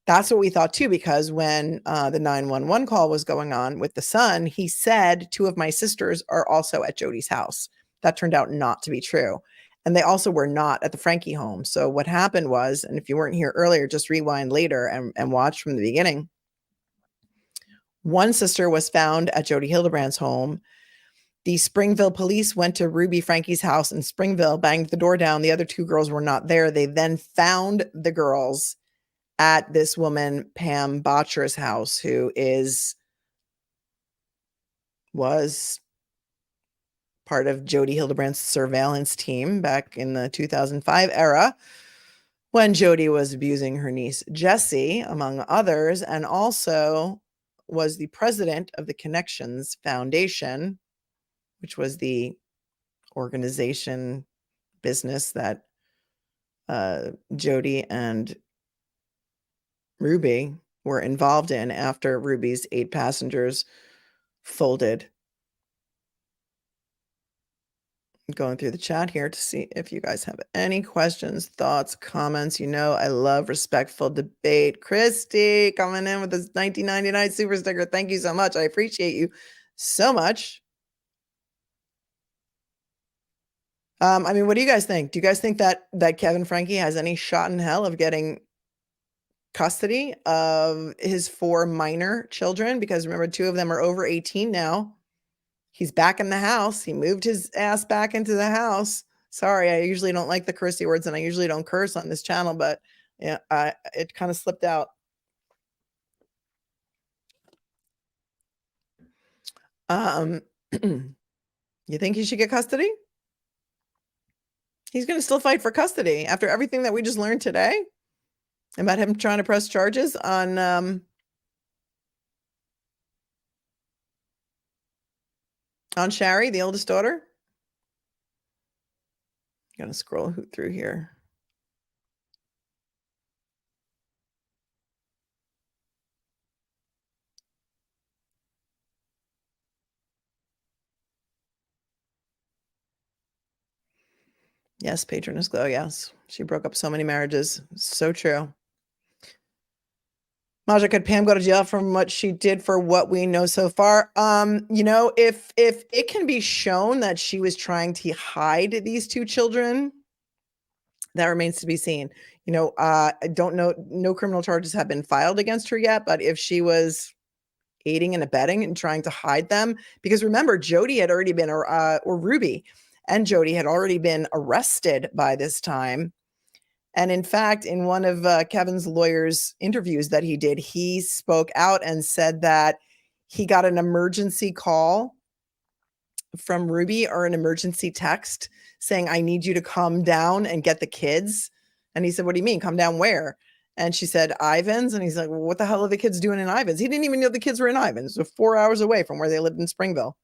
that's what we thought too, because when the 911 call was going on with the son, he said 2 of my sisters are also at Jody's house. That turned out not to be true. And they also were not at the Franke home. So what happened was, and if you weren't here earlier, just rewind later and watch from the beginning. One sister was found at Jody Hildebrand's home. The Springville police went to Ruby Franke's house in Springville, banged the door down. The other 2 girls were not there. They then found the girls at this woman, PAM Bodtcher's house, who was part of Jody Hildebrand's surveillance team back in the 2005 era when Jody was abusing her niece, Jessie, among others, and also was the president of the Connections Foundation, which was the organization business that Jody and Ruby were involved in after Ruby's 8 passengers folded. I'm going through the chat here to see if you guys have any questions, thoughts, comments. I love respectful debate. Christy coming in with this 1999 super sticker. Thank you so much. I appreciate you so much. I mean, what do you guys think? Do you guys think that Kevin Franke has any shot in hell of getting custody of his 4 minor children? Because remember, 2 of them are over 18 now. He's back in the house. He moved his ass back into the house. Sorry, I usually don't like the cursey words, and I usually don't curse on this channel, but yeah, it kind of slipped out. You think he should get custody? He's going to still fight for custody after everything that we just learned today about him trying to press charges on SHARI, the oldest daughter. I'm going to scroll through here. Yes, Patroness Glow. Yes. She broke up so many marriages. So true. Maja, could Pam go to jail from what she did for what we know so far? You know, if it can be shown that she was trying to hide these two children, that remains to be seen. You know, I don't know, no criminal charges have been filed against her yet, but if she was aiding and abetting and trying to hide them, because remember, Jody had already been, or Ruby and Jody had already been arrested by this time. And in fact, in one of Kevin's lawyer's interviews that he did, he spoke out and said that he got an emergency call from Ruby, or an emergency text saying, I need you to come down and get the kids. And he said, what do you mean? Come down where? And she said, Ivans. And he's like, well, what the hell are the kids doing in Ivans? He didn't even know the kids were in Ivans. So 4 hours away from where they lived in Springville.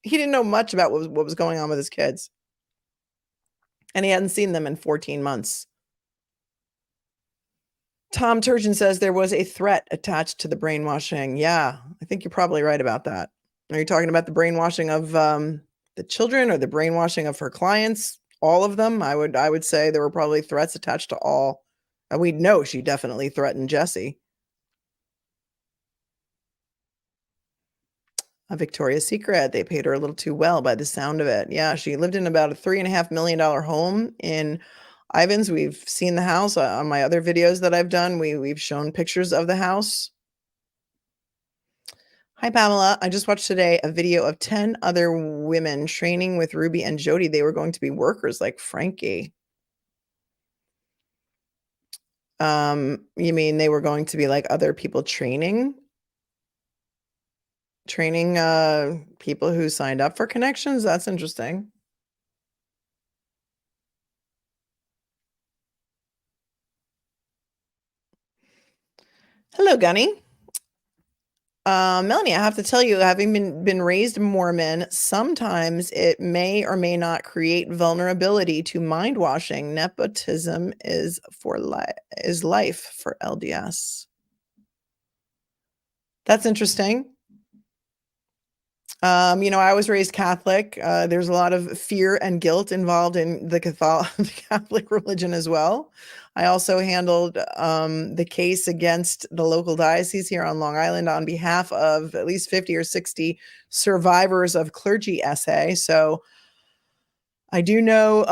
He didn't know much about what was going on with his kids. And he hadn't seen them in 14 months. Tom Turgeon says there was a threat attached to the brainwashing. Yeah, I think you're probably right about that. Are you talking about the brainwashing of the children, or the brainwashing of her clients? All of them? I would say there were probably threats attached to all. And we know she definitely threatened Jesse. A Victoria's Secret. They paid her a little too well by the sound of it. Yeah, she lived in about a $3.5 million home in Ivans. We've seen the house on my other videos that I've done. We've shown pictures of the house. Hi, Pamela. I just watched today a video of 10 other women training with Ruby and Jody. They were going to be workers like Frankie. You mean they were going to be like other people training people who signed up for connections? That's interesting. Hello, Gunny. Melanie, I have to tell you, having been raised Mormon, sometimes it may or may not create vulnerability to mind washing. Nepotism is life for LDS. That's interesting. You know, I was raised Catholic. There's a lot of fear and guilt involved in the Catholic religion as well. I also handled the case against the local diocese here on Long Island on behalf of at least 50 or 60 survivors of clergy SA. So I do know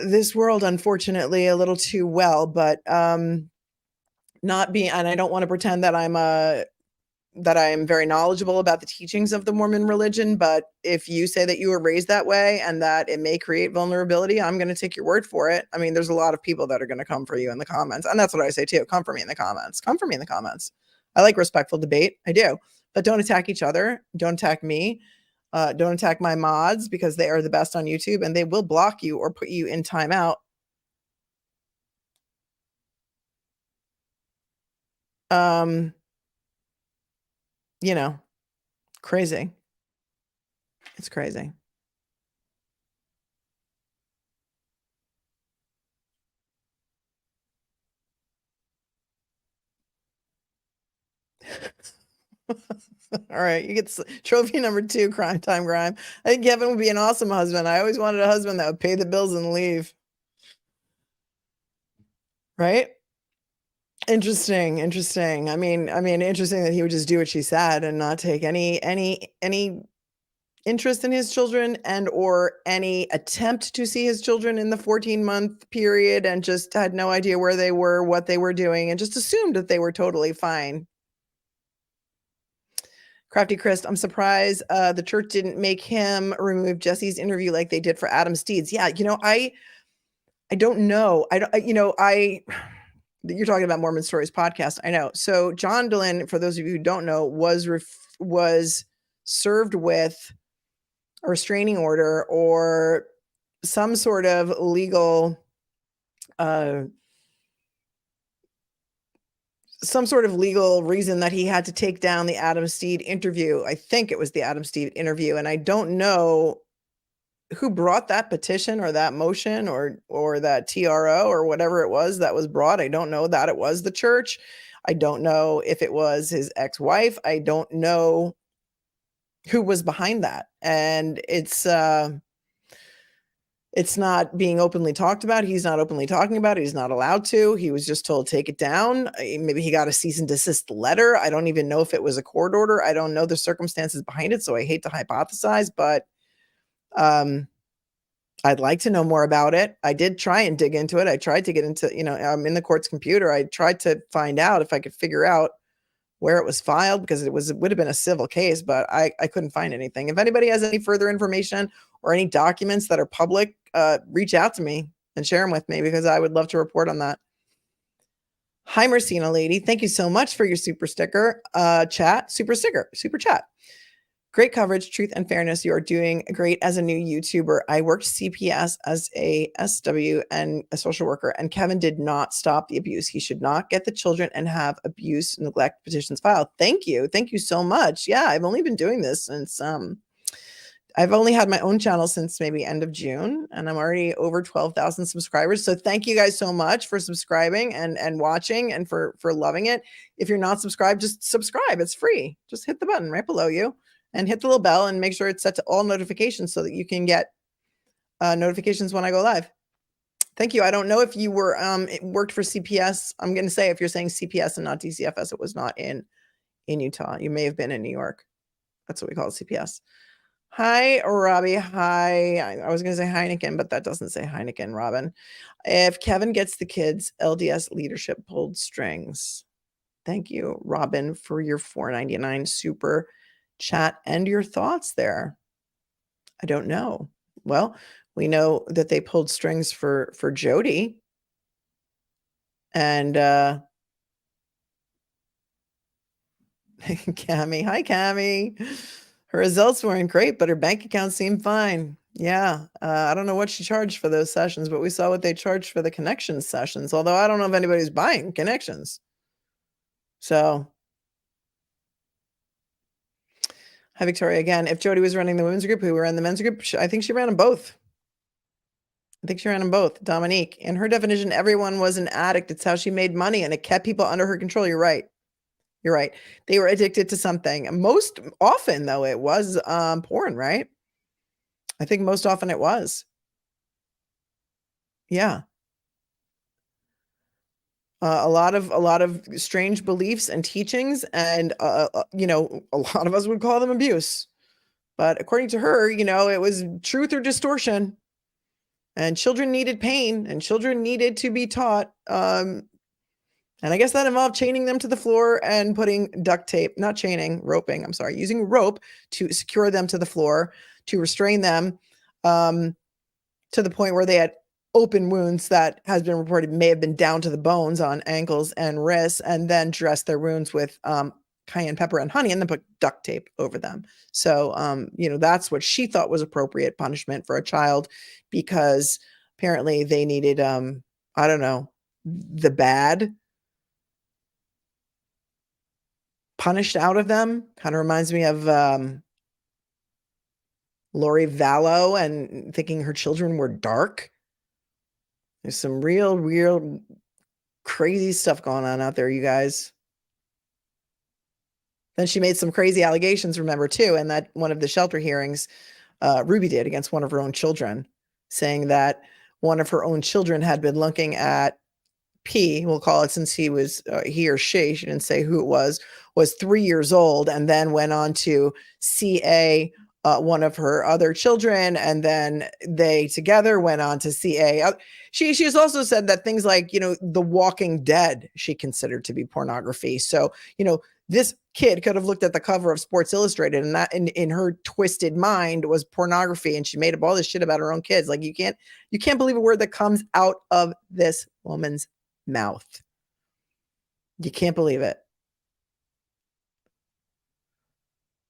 this world, unfortunately, a little too well, but not being, and I don't want to pretend that I am very knowledgeable about the teachings of the Mormon religion, but if you say that you were raised that way and that it may create vulnerability, I'm going to take your word for it. I mean, there's a lot of people that are going to come for you in the comments. And that's what I say too. Come for me in the comments. Come for me in the comments. I like respectful debate. I do. But don't attack each other. Don't attack me. Don't attack my mods, because they are the best on YouTube and they will block you or put you in timeout. You know, crazy. It's crazy. All right, you get trophy number 2, crime time grime. I think Kevin would be an awesome husband. I always wanted a husband that would pay the bills and leave. Right? Interesting. I mean, interesting that he would just do what she said and not take any interest in his children and or any attempt to see his children in the 14-month period, and just had no idea where they were, what they were doing, and just assumed that they were totally fine. Crafty Chris, I'm surprised the church didn't make him remove Jesse's interview like they did for Adam Steeds. Yeah, you know, I don't know. You're talking about Mormon Stories podcast. I know. So John Dehlin, for those of you who don't know, was served with a restraining order or some sort of legal reason that he had to take down the Adam Steed interview. I think it was the Adam Steed interview, and I don't know who brought that petition or that motion or that TRO or whatever it was that was brought. I don't know that it was the church. I don't know if it was his ex-wife. I don't know who was behind that. And it's not being openly talked about. He's not openly talking about it. He's not allowed to. He was just told, take it down. Maybe he got a cease and desist letter. I don't even know if it was a court order. I don't know the circumstances behind it, so I hate to hypothesize, but I'd like to know more about it. I did try and dig into it. I tried to get into, I'm in the court's computer. I tried to find out if I could figure out where it was filed, because it would have been a civil case, but I couldn't find anything. If anybody has any further information or any documents that are public, reach out to me and share them with me, because I would love to report on that. Hi, Mercina lady. Thank you so much for your super sticker, super chat. Great coverage, truth and fairness. You are doing great as a new YouTuber. I worked CPS as a SW and a social worker, and Kevin did not stop the abuse. He should not get the children and have abuse neglect petitions filed. Thank you. Thank you so much. Yeah, I've only been doing this since I've only had my own channel since maybe end of June, and I'm already over 12,000 subscribers. So thank you guys so much for subscribing and watching and for loving it. If you're not subscribed, just subscribe. It's free. Just hit the button right below you and hit the little bell and make sure it's set to all notifications so that you can get notifications when I go live. Thank you. I don't know if you were worked for CPS. I'm going to say, if you're saying CPS and not DCFS, it was not in Utah. You may have been in New York. That's what we call it, CPS. Hi, Robbie. Hi. I was going to say Heineken, but that doesn't say Heineken, Robin. If Kevin gets the kids, LDS leadership pulled strings. Thank you, Robin, for your $4.99 super chat and your thoughts there. I don't know. Well, we know that they pulled strings for Jody. And Cammie. Hi, Cammie. Her results weren't great, but her bank account seemed fine. Yeah. I don't know what she charged for those sessions, but we saw what they charged for the connections sessions, although I don't know if anybody's buying connections. So, hi, Victoria. Again, if Jody was running the women's group, who were in the men's group, I think she ran them both. Dominique. In her definition, everyone was an addict. It's how she made money, and it kept people under her control. You're right. They were addicted to something. Most often, though, it was porn, right? I think most often it was. Yeah. A lot of strange beliefs and teachings, and a lot of us would call them abuse. But according to her, it was truth or distortion. And children needed pain, and children needed to be taught. And I guess that involved chaining them to the floor and putting duct tape, not chaining, roping, I'm sorry, using rope to secure them to the floor, to restrain them to the point where they had open wounds that has been reported may have been down to the bones on ankles and wrists, and then dress their wounds with cayenne pepper and honey, and then put duct tape over them. So, that's what she thought was appropriate punishment for a child, because apparently they needed, I don't know, the bad punished out of them. Kind of reminds me of Lori Vallow and thinking her children were dark. There's some real crazy stuff going on out there, you guys. Then she made some crazy allegations, remember, too, and that one of the shelter hearings Ruby did against one of her own children, saying that one of her own children had been looking at P, we'll call it, since he was, he or she didn't say who it was 3 years old, and then went on to CA one of her other children, and then they together went on to CA. She has also said that things like, The Walking Dead, she considered to be pornography. So, this kid could have looked at the cover of Sports Illustrated, and that in her twisted mind was pornography, and she made up all this shit about her own kids. Like, you can't believe a word that comes out of this woman's mouth. You can't believe it.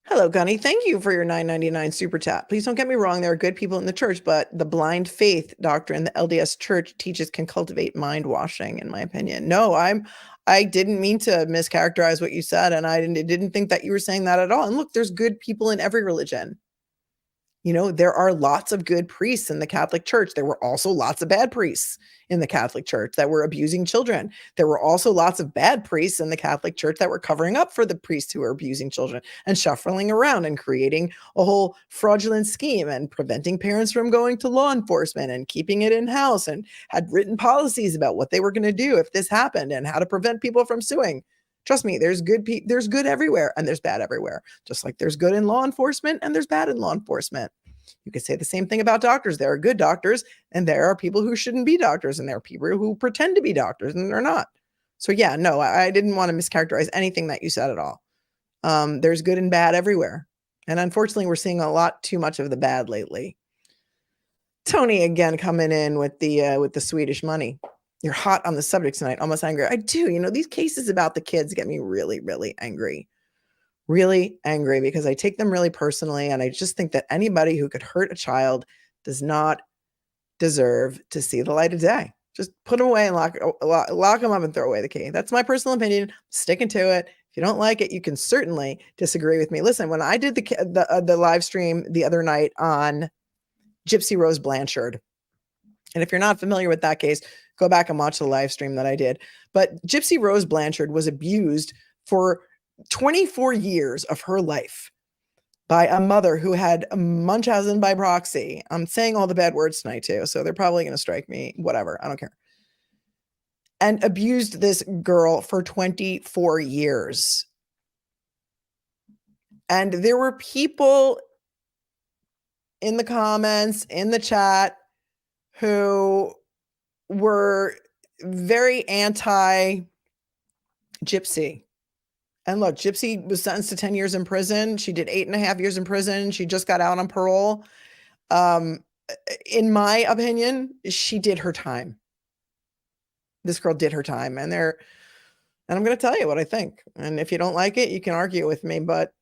Hello, Gunny. Thank you for your $9.99 super chat. Please don't get me wrong. There are good people in the church, but the blind faith doctrine the LDS church teaches can cultivate mind washing, in my opinion. No, I didn't mean to mischaracterize what you said, and I didn't think that you were saying that at all. And look, there's good people in every religion. You know, there are lots of good priests in the Catholic Church. There were also lots of bad priests in the Catholic Church that were abusing children. There were also lots of bad priests in the Catholic Church that were covering up for the priests who were abusing children and shuffling around and creating a whole fraudulent scheme and preventing parents from going to law enforcement and keeping it in-house, and had written policies about what they were going to do if this happened and how to prevent people from suing. Trust me, there's good everywhere and there's bad everywhere. Just like there's good in law enforcement and there's bad in law enforcement. You could say the same thing about doctors. There are good doctors and there are people who shouldn't be doctors, and there are people who pretend to be doctors and they're not. So yeah, no, I didn't want to mischaracterize anything that you said at all. There's good and bad everywhere. And unfortunately, we're seeing a lot too much of the bad lately. Tony again coming in with the Swedish money. You're hot on the subject tonight, almost angry. I do. You know, these cases about the kids get me really, really angry. Really angry because I take them really personally. And I just think that anybody who could hurt a child does not deserve to see the light of day. Just put them away and lock them up and throw away the key. That's my personal opinion. Sticking to it. If you don't like it, you can certainly disagree with me. Listen, when I did the live stream the other night on Gypsy Rose Blanchard, and if you're not familiar with that case, go back and watch the live stream that I did. But Gypsy Rose Blanchard was abused for 24 years of her life by a mother who had Munchausen by proxy. I'm saying all the bad words tonight too, so they're probably going to strike me. Whatever, I don't care. And abused this girl for 24 years. And there were people in the comments, in the chat, who were very anti-Gypsy. And look, Gypsy was sentenced to 10 years in prison. She did 8.5 years in prison. She just got out on parole. In my opinion, she did her time. This girl did her time. And I'm going to tell you what I think. And if you don't like it, you can argue with me, but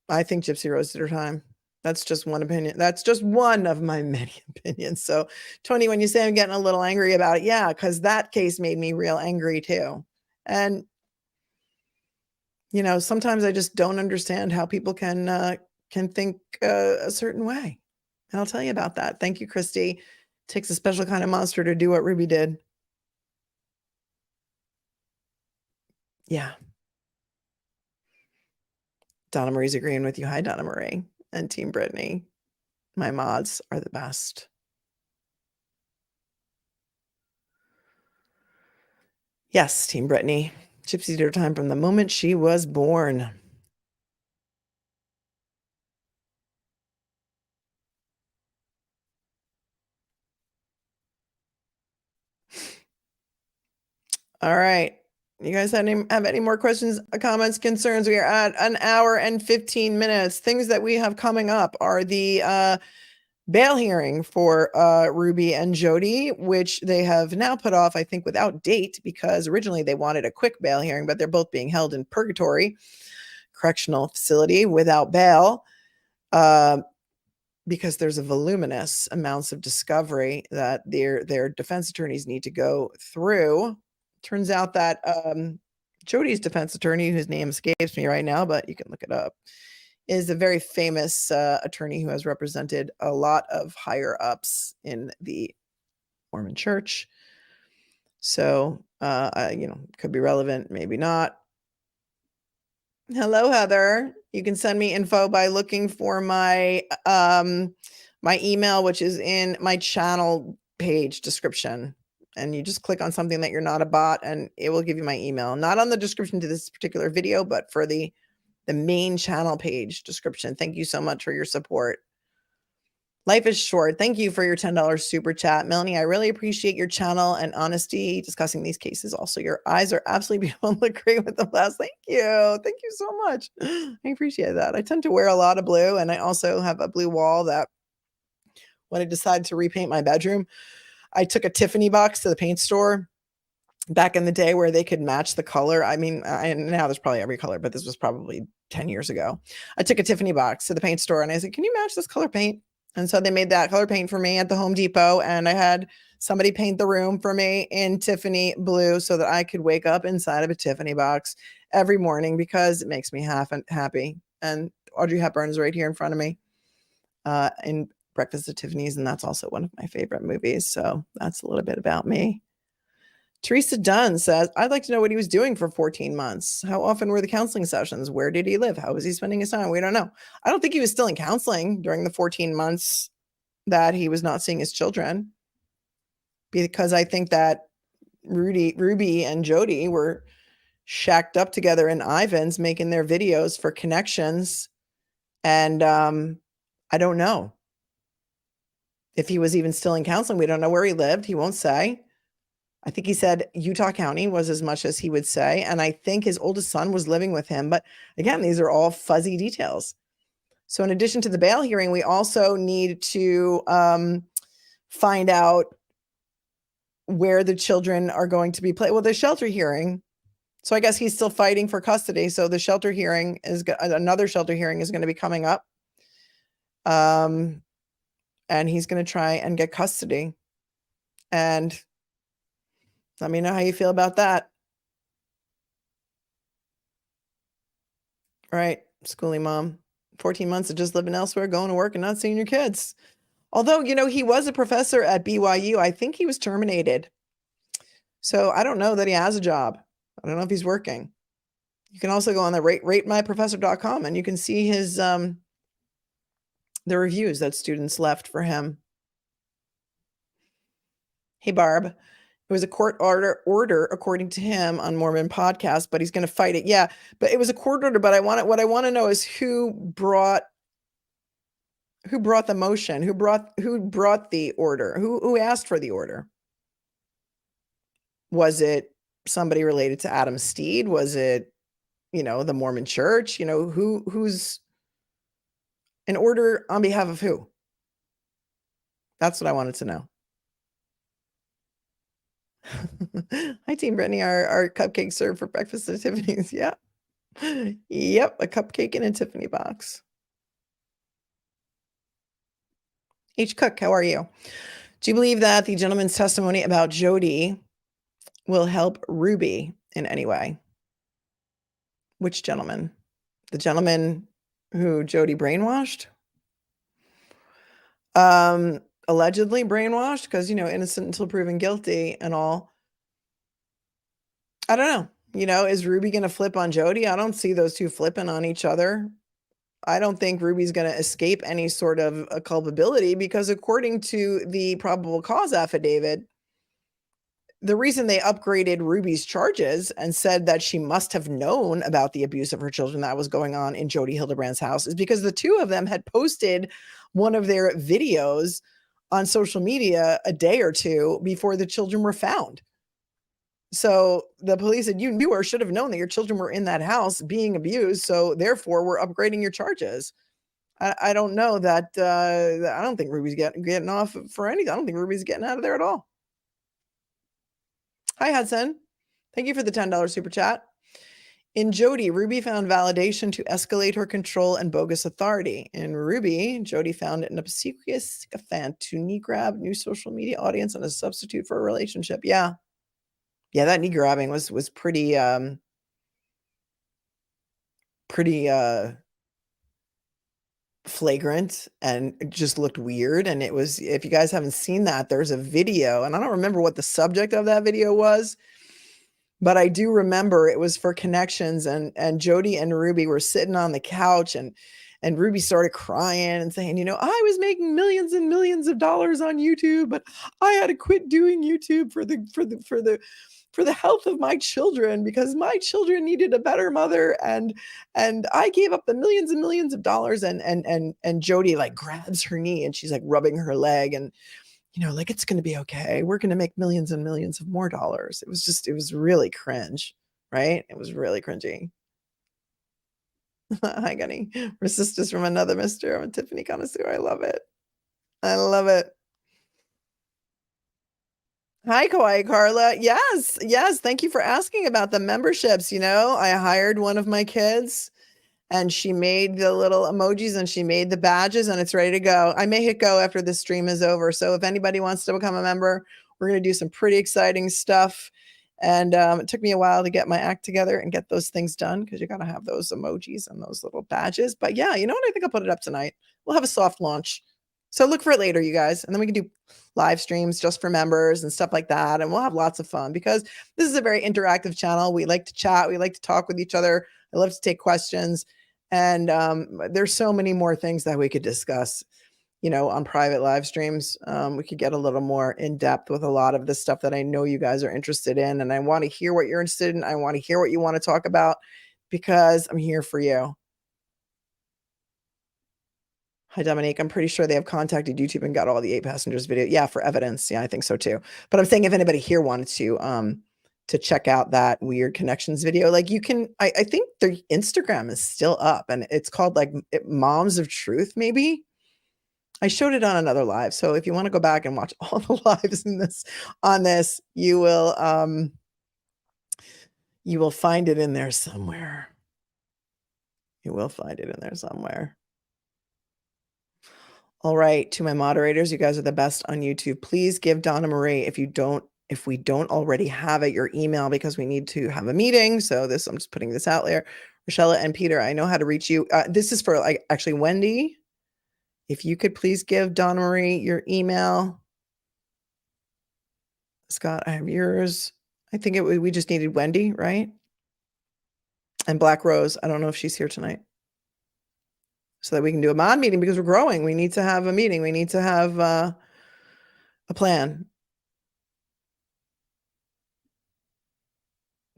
I think Gypsy Rose did her time. That's just one opinion. That's just one of my many opinions. So, Tony, when you say I'm getting a little angry about it, yeah, because that case made me real angry too. And, you know, sometimes I just don't understand how people can think a certain way. And I'll tell you about that. Thank you, Christy. It takes a special kind of monster to do what Ruby did. Yeah. Donna Marie's agreeing with you. Hi, Donna Marie and Team Brittany. My mods are the best. Yes, Team Brittany. Gypsy did her time from the moment she was born. All right. You guys have any more questions, comments, concerns? We are at 1 hour and 15 minutes. Things that we have coming up are the bail hearing for Ruby and Jody, which they have now put off, I think, without date, because originally they wanted a quick bail hearing, but they're both being held in Purgatory Correctional Facility without bail because there's a voluminous amounts of discovery that their defense attorneys need to go through. Turns out that Jody's defense attorney, whose name escapes me right now, but you can look it up, is a very famous attorney who has represented a lot of higher ups in the Mormon Church. So, could be relevant, maybe not. Hello, Heather. You can send me info by looking for my my email, which is in my channel page description. And you just click on something that you're not a bot, and it will give you my email. Not on the description to this particular video, but for the main channel page description. Thank you so much for your support. Life is short. Thank you for your $10 super chat. Melanie, I really appreciate your channel and honesty discussing these cases. Also, your eyes are absolutely beautiful and look great with the glass. Thank you. Thank you so much. I appreciate that. I tend to wear a lot of blue, and I also have a blue wall that when I decided to repaint my bedroom, I took a Tiffany box to the paint store back in the day where they could match the color. I mean, now there's probably every color, but this was probably 10 years ago. I took a Tiffany box to the paint store and I said, can you match this color paint? And so they made that color paint for me at the Home Depot. And I had somebody paint the room for me in Tiffany blue so that I could wake up inside of a Tiffany box every morning because it makes me happy. And Audrey Hepburn is right here in front of me in Breakfast at Tiffany's. And that's also one of my favorite movies. So that's a little bit about me. Teresa Dunn says, I'd like to know what he was doing for 14 months. How often were the counseling sessions? Where did he live? How was he spending his time? We don't know. I don't think he was still in counseling during the 14 months that he was not seeing his children, because I think that Ruby and Jody were shacked up together in Ivan's making their videos for connections. And I don't know if he was even still in counseling. We don't know where he lived. He won't say. I think he said Utah County was as much as he would say. And I think his oldest son was living with him. But again, these are all fuzzy details. So in addition to the bail hearing, we also need to find out where the children are going to be placed. Well, the shelter hearing. So I guess he's still fighting for custody. So the shelter hearing another shelter hearing is going to be coming up. And he's going to try and get custody. And let me know how you feel about that. All right, schooling mom, 14 months of just living elsewhere, going to work and not seeing your kids. Although, he was a professor at BYU. I think he was terminated. So I don't know that he has a job. I don't know if he's working. You can also go on the ratemyprofessor.com and you can see his the reviews that students left for him. Hey, Barb. It was a court order, according to him, on Mormon podcast, but he's going to fight it. Yeah, but it was a court order. But what I want to know is who brought the motion, who brought the order, who asked for the order. Was it somebody related to Adam Steed? Was it, the Mormon Church? Who's an order on behalf of who? That's what I wanted to know. Hi, Team Brittany. Our cupcake served for breakfast at Tiffany's. Yeah. Yep. A cupcake in a Tiffany box. H. Cook, how are you? Do you believe that the gentleman's testimony about Jody will help Ruby in any way? Which gentleman? The gentleman who Jody brainwashed? Allegedly brainwashed, because, innocent until proven guilty and all. I don't know. Is Ruby going to flip on Jody? I don't see those two flipping on each other. I don't think Ruby's going to escape any sort of a culpability, because according to the probable cause affidavit, the reason they upgraded Ruby's charges and said that she must have known about the abuse of her children that was going on in Jody Hildebrand's house is because the two of them had posted one of their videos on social media a day or two before the children were found. So the police said, you knew or should have known that your children were in that house being abused. So therefore, we're upgrading your charges. I don't know that. I don't think Ruby's getting off for anything. I don't think Ruby's getting out of there at all. Hi, Hudson. Thank you for the $10 super chat. In Jody, Ruby found validation to escalate her control and bogus authority. In Ruby, Jody found an obsequious sycophant to knee grab new social media audience and a substitute for a relationship. Yeah. Yeah, that knee grabbing was pretty flagrant, and it just looked weird. And it was, if you guys haven't seen that, there's a video, and I don't remember what the subject of that video was, but I do remember it was for connections, and Jody and Ruby were sitting on the couch, and Ruby started crying and saying, I was making millions and millions of dollars on YouTube, but I had to quit doing YouTube for the health of my children, because my children needed a better mother, and I gave up the millions and millions of dollars. And Jody like grabs her knee and she's like rubbing her leg, and like, it's going to be okay. We're going to make millions and millions of more dollars. It was really cringe, right? It was really cringy. Hi, Gunny. We're sisters from another mister. I'm a Tiffany connoisseur. I love it. I love it. Hi, Kawaii Carla. Yes. Thank you for asking about the memberships. I hired one of my kids and she made the little emojis and she made the badges and it's ready to go. I may hit go after this stream is over. So if anybody wants to become a member, we're going to do some pretty exciting stuff. And it took me a while to get my act together and get those things done because you got to have those emojis and those little badges. But yeah, you know what? I think I'll put it up tonight. We'll have a soft launch. So look for it later, you guys. And then we can do live streams just for members and stuff like that. And we'll have lots of fun because this is a very interactive channel. We like to chat. We like to talk with each other. I love to take questions. And there's so many more things that we could discuss, you know, on private live streams. We could get a little more in depth with a lot of the stuff that I know you guys are interested in. And I want to hear what you're interested in. I want to hear what you want to talk about because I'm here for you. Hi, Dominique. I'm pretty sure they have contacted YouTube and got all the 8 passengers video. Yeah, for evidence. Yeah, I think so too. But I'm saying if anybody here wanted to check out that weird connections video, like you can, I think their Instagram is still up and it's called like Moms of Truth, maybe. I showed it on another live. So if you want to go back and watch all the lives in this on this, you will find it in there somewhere. You will find it in there somewhere. All right, to my moderators, you guys are the best on YouTube. Please give Donna Marie, if we don't already have it, your email because we need to have a meeting. So I'm just putting this out there. Rochelle and Peter, I know how to reach you. This is for actually Wendy. If you could please give Donna Marie your email. Scott, I have yours. I think we just needed Wendy, right? And Black Rose, I don't know if she's here tonight. So that we can do a mod meeting because we're growing. We need to have a meeting. We need to have a plan.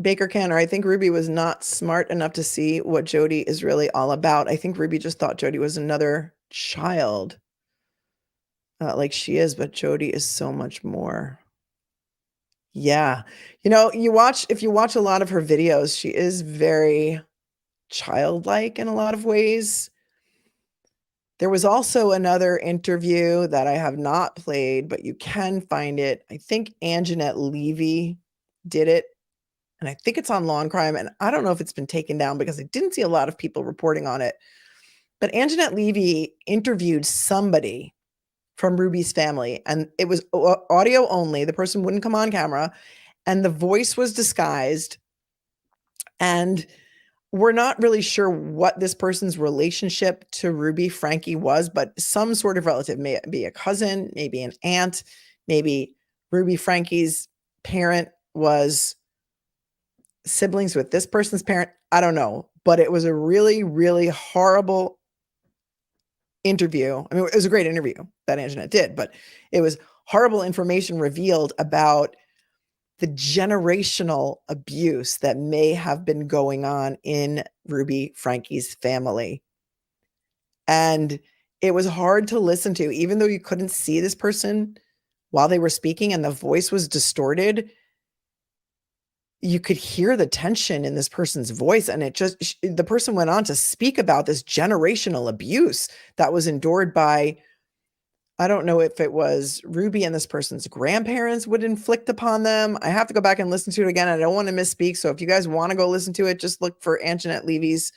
Baker Canner, I think Ruby was not smart enough to see what Jody is really all about. I think Ruby just thought Jody was another child like she is, but Jody is so much more. Yeah. You know, if you watch a lot of her videos, she is very childlike in a lot of ways. There was also another interview that I have not played, but you can find it. I think Anjanette Levy did it. And I think it's on Law and Crime. And I don't know if it's been taken down because I didn't see a lot of people reporting on it. But Anjanette Levy interviewed somebody from Ruby's family. And it was audio only. The person wouldn't come on camera. And the voice was disguised. And we're not really sure what this person's relationship to Ruby Frankie was, but some sort of relative, may it be a cousin, maybe an aunt, maybe Ruby Frankie's parent was siblings with this person's parent. I don't know, but it was a really, really horrible interview. I mean, it was a great interview that Anjanette did, but it was horrible information revealed about the generational abuse that may have been going on in Ruby Frankie's family. And it was hard to listen to, even though you couldn't see this person while they were speaking and the voice was distorted. You could hear the tension in this person's voice. And the person went on to speak about this generational abuse that was endured by, I don't know if it was Ruby and this person's grandparents would inflict upon them. I have to go back and listen to it again. I don't want to misspeak. So if you guys want to go listen to it, just look for Anjanette Levy's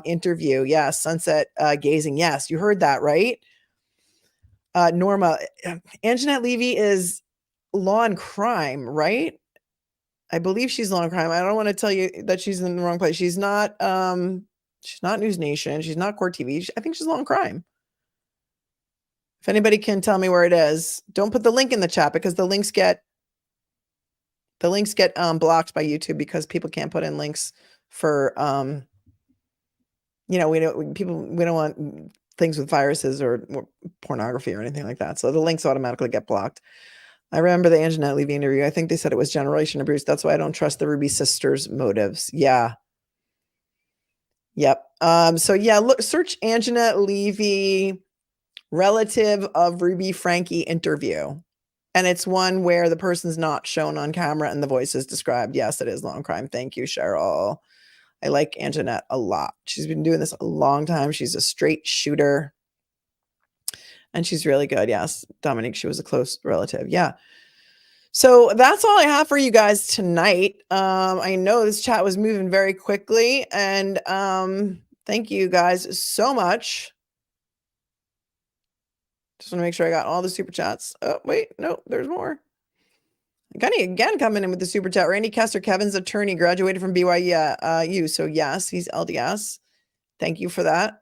interview. Yeah, Sunset Gazing. Yes, you heard that, right? Norma, Anjanette Levy is Law and Crime, right? I believe she's Law and Crime. I don't want to tell you that she's in the wrong place. She's not News Nation. She's not Court TV. I think she's Law and Crime. If anybody can tell me where it is, don't put the link in the chat because the links get blocked by YouTube because people can't put in links for we don't want things with viruses or pornography or anything like that. So the links automatically get blocked. I remember the Anjanette Levy interview. I think they said it was generation abuse. That's why I don't trust the Ruby sisters' motives. Yeah. Yep. So yeah, look, search Anjanette Levy relative of Ruby Frankie interview. And it's one where the person's not shown on camera and the voice is described. Yes, it is Law and Crime. Thank you, Cheryl. I like Anjanette a lot. She's been doing this a long time. She's a straight shooter. And she's really good. Yes, Dominique, she was a close relative. Yeah. So that's all I have for you guys tonight. I know this chat was moving very quickly. And Thank you guys so much. Just want to make sure I got all the super chats. Oh, wait, no, there's more. Gunny again coming in with the super chat. Randy Kester, Kevin's attorney, graduated from BYU. So yes, he's LDS. Thank you for that.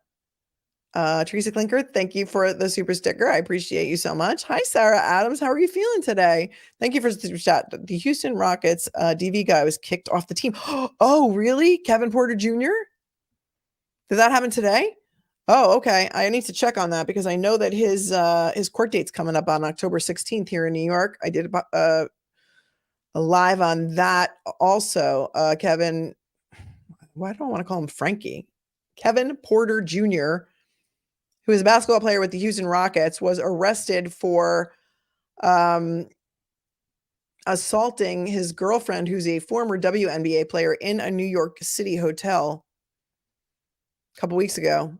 Teresa Clinker, thank you for the super sticker. I appreciate you so much. Hi, Sarah Adams. How are you feeling today? Thank you for the super chat. The Houston Rockets DV guy was kicked off the team. Oh, really? Kevin Porter Jr.? Did that happen today? Oh, okay. I need to check on that because I know that his court date's coming up on October 16th here in New York. I did a live on that also. Kevin, why do I want to call him Frankie? Kevin Porter Jr., who is a basketball player with the Houston Rockets, was arrested for assaulting his girlfriend, who's a former WNBA player, in a New York City hotel a couple weeks ago.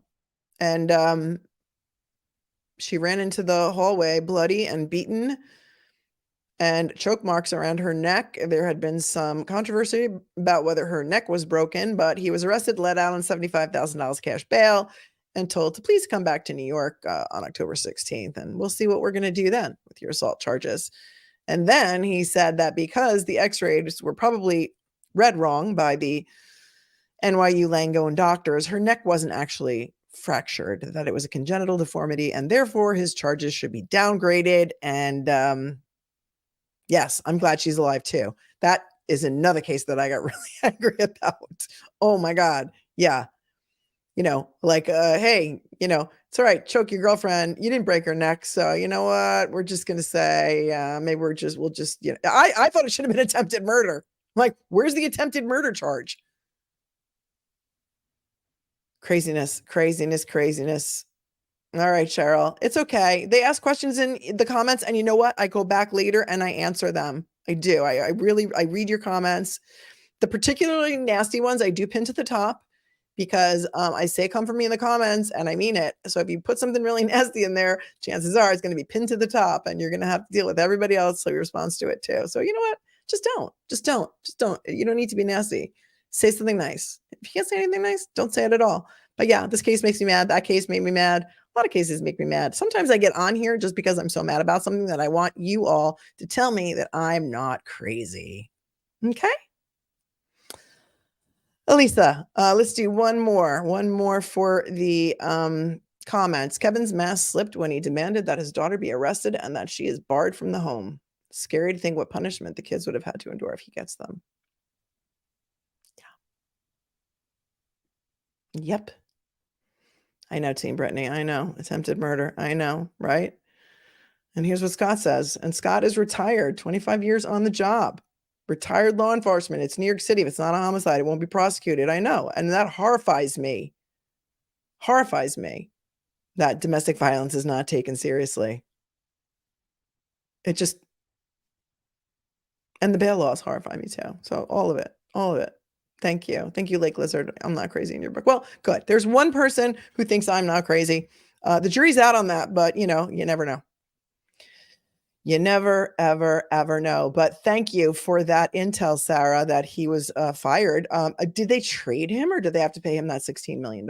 And she ran into the hallway bloody and beaten and choke marks around her neck. There had been some controversy about whether her neck was broken, but he was arrested, let out on $75,000 cash bail, and told to please come back to New York on October 16th. And we'll see what we're going to do then with your assault charges. And then he said that because the x-rays were probably read wrong by the NYU Langone doctors, her neck wasn't actually fractured, that it was a congenital deformity, and therefore his charges should be downgraded. And yes, I'm glad she's alive too. That is another case that I got really angry about. Oh my God. Yeah. Hey, it's all right. Choke your girlfriend. You didn't break her neck. So you know what? We're just going to say, maybe we'll just, I thought it should have been attempted murder. I'm like, where's the attempted murder charge? Craziness. All right, Cheryl, it's okay. They ask questions in the comments, and you know what? I go back later and I answer them. I do. I read your comments. The particularly nasty ones I do pin to the top because I say come for me in the comments and I mean it. So if you put something really nasty in there, chances are it's going to be pinned to the top and you're going to have to deal with everybody else so your response to it too. So you know what? Just don't. You don't need to be nasty. Say something nice. If you can't say anything nice, don't say it at all. But yeah, this case makes me mad. That case made me mad. A lot of cases make me mad. Sometimes I get on here just because I'm so mad about something that I want you all to tell me that I'm not crazy. Okay? Elisa, let's do one more for the comments. Kevin's mask slipped when he demanded that his daughter be arrested and that she is barred from the home. Scary to think what punishment the kids would have had to endure if he gets them. Yeah. Yep. I know, Team Brittany. I know. Attempted murder. I know, right? And here's what Scott says. And Scott is retired, 25 years on the job. Retired law enforcement. It's New York City. If it's not a homicide, it won't be prosecuted. I know. And that horrifies me. Horrifies me that domestic violence is not taken seriously. It just, and the bail laws horrify me too. So all of it. Thank you. Thank you, Lake Lizard. I'm not crazy in your book. Well, good. There's one person who thinks I'm not crazy. The jury's out on that, but you never know. You never, ever know. But thank you for that intel, Sarah, that he was fired. Did they trade him or did they have to pay him that $16 million?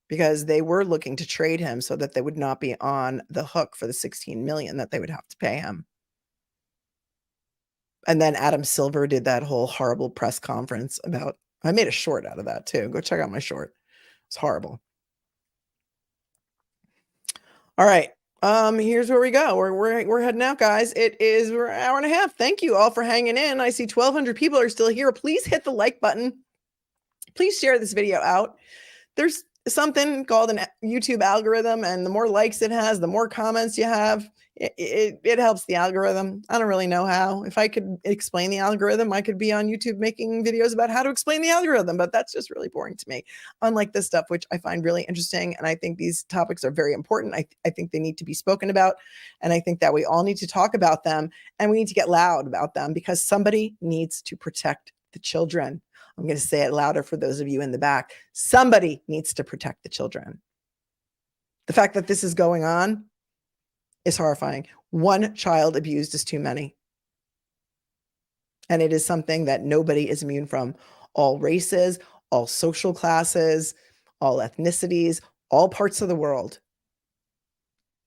Because they were looking to trade him so that they would not be on the hook for the $16 million that they would have to pay him. And then Adam Silver did that whole horrible press conference about, I made a short out of that too. Go check out my short. It's horrible. All right. Here's where we go. We're heading out, guys. We're an hour and a half. Thank you all for hanging in. I see 1,200 people are still here. Please hit the like button. Please share this video out. There's something called an YouTube algorithm, and the more likes it has, the more comments you have, it helps the algorithm. I don't really know how. If I could explain the algorithm, I could be on YouTube making videos about how to explain the algorithm, but that's just really boring to me. Unlike this stuff, which I find really interesting, and I think these topics are very important. I think they need to be spoken about, and I think that we all need to talk about them, and we need to get loud about them because somebody needs to protect the children. I'm going to say it louder for those of you in the back. Somebody needs to protect the children. The fact that this is going on is horrifying. One child abused is too many. And it is something that nobody is immune from. All races, all social classes, all ethnicities, all parts of the world.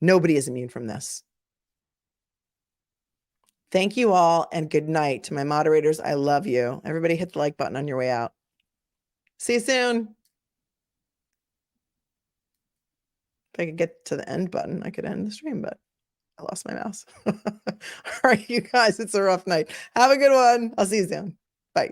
Nobody is immune from this. Thank you all, and good night. To my moderators, I love you. Everybody hit the like button on your way out. See you soon. If I could get to the end button, I could end the stream, but I lost my mouse. All right, you guys, it's a rough night. Have a good one. I'll see you soon. Bye.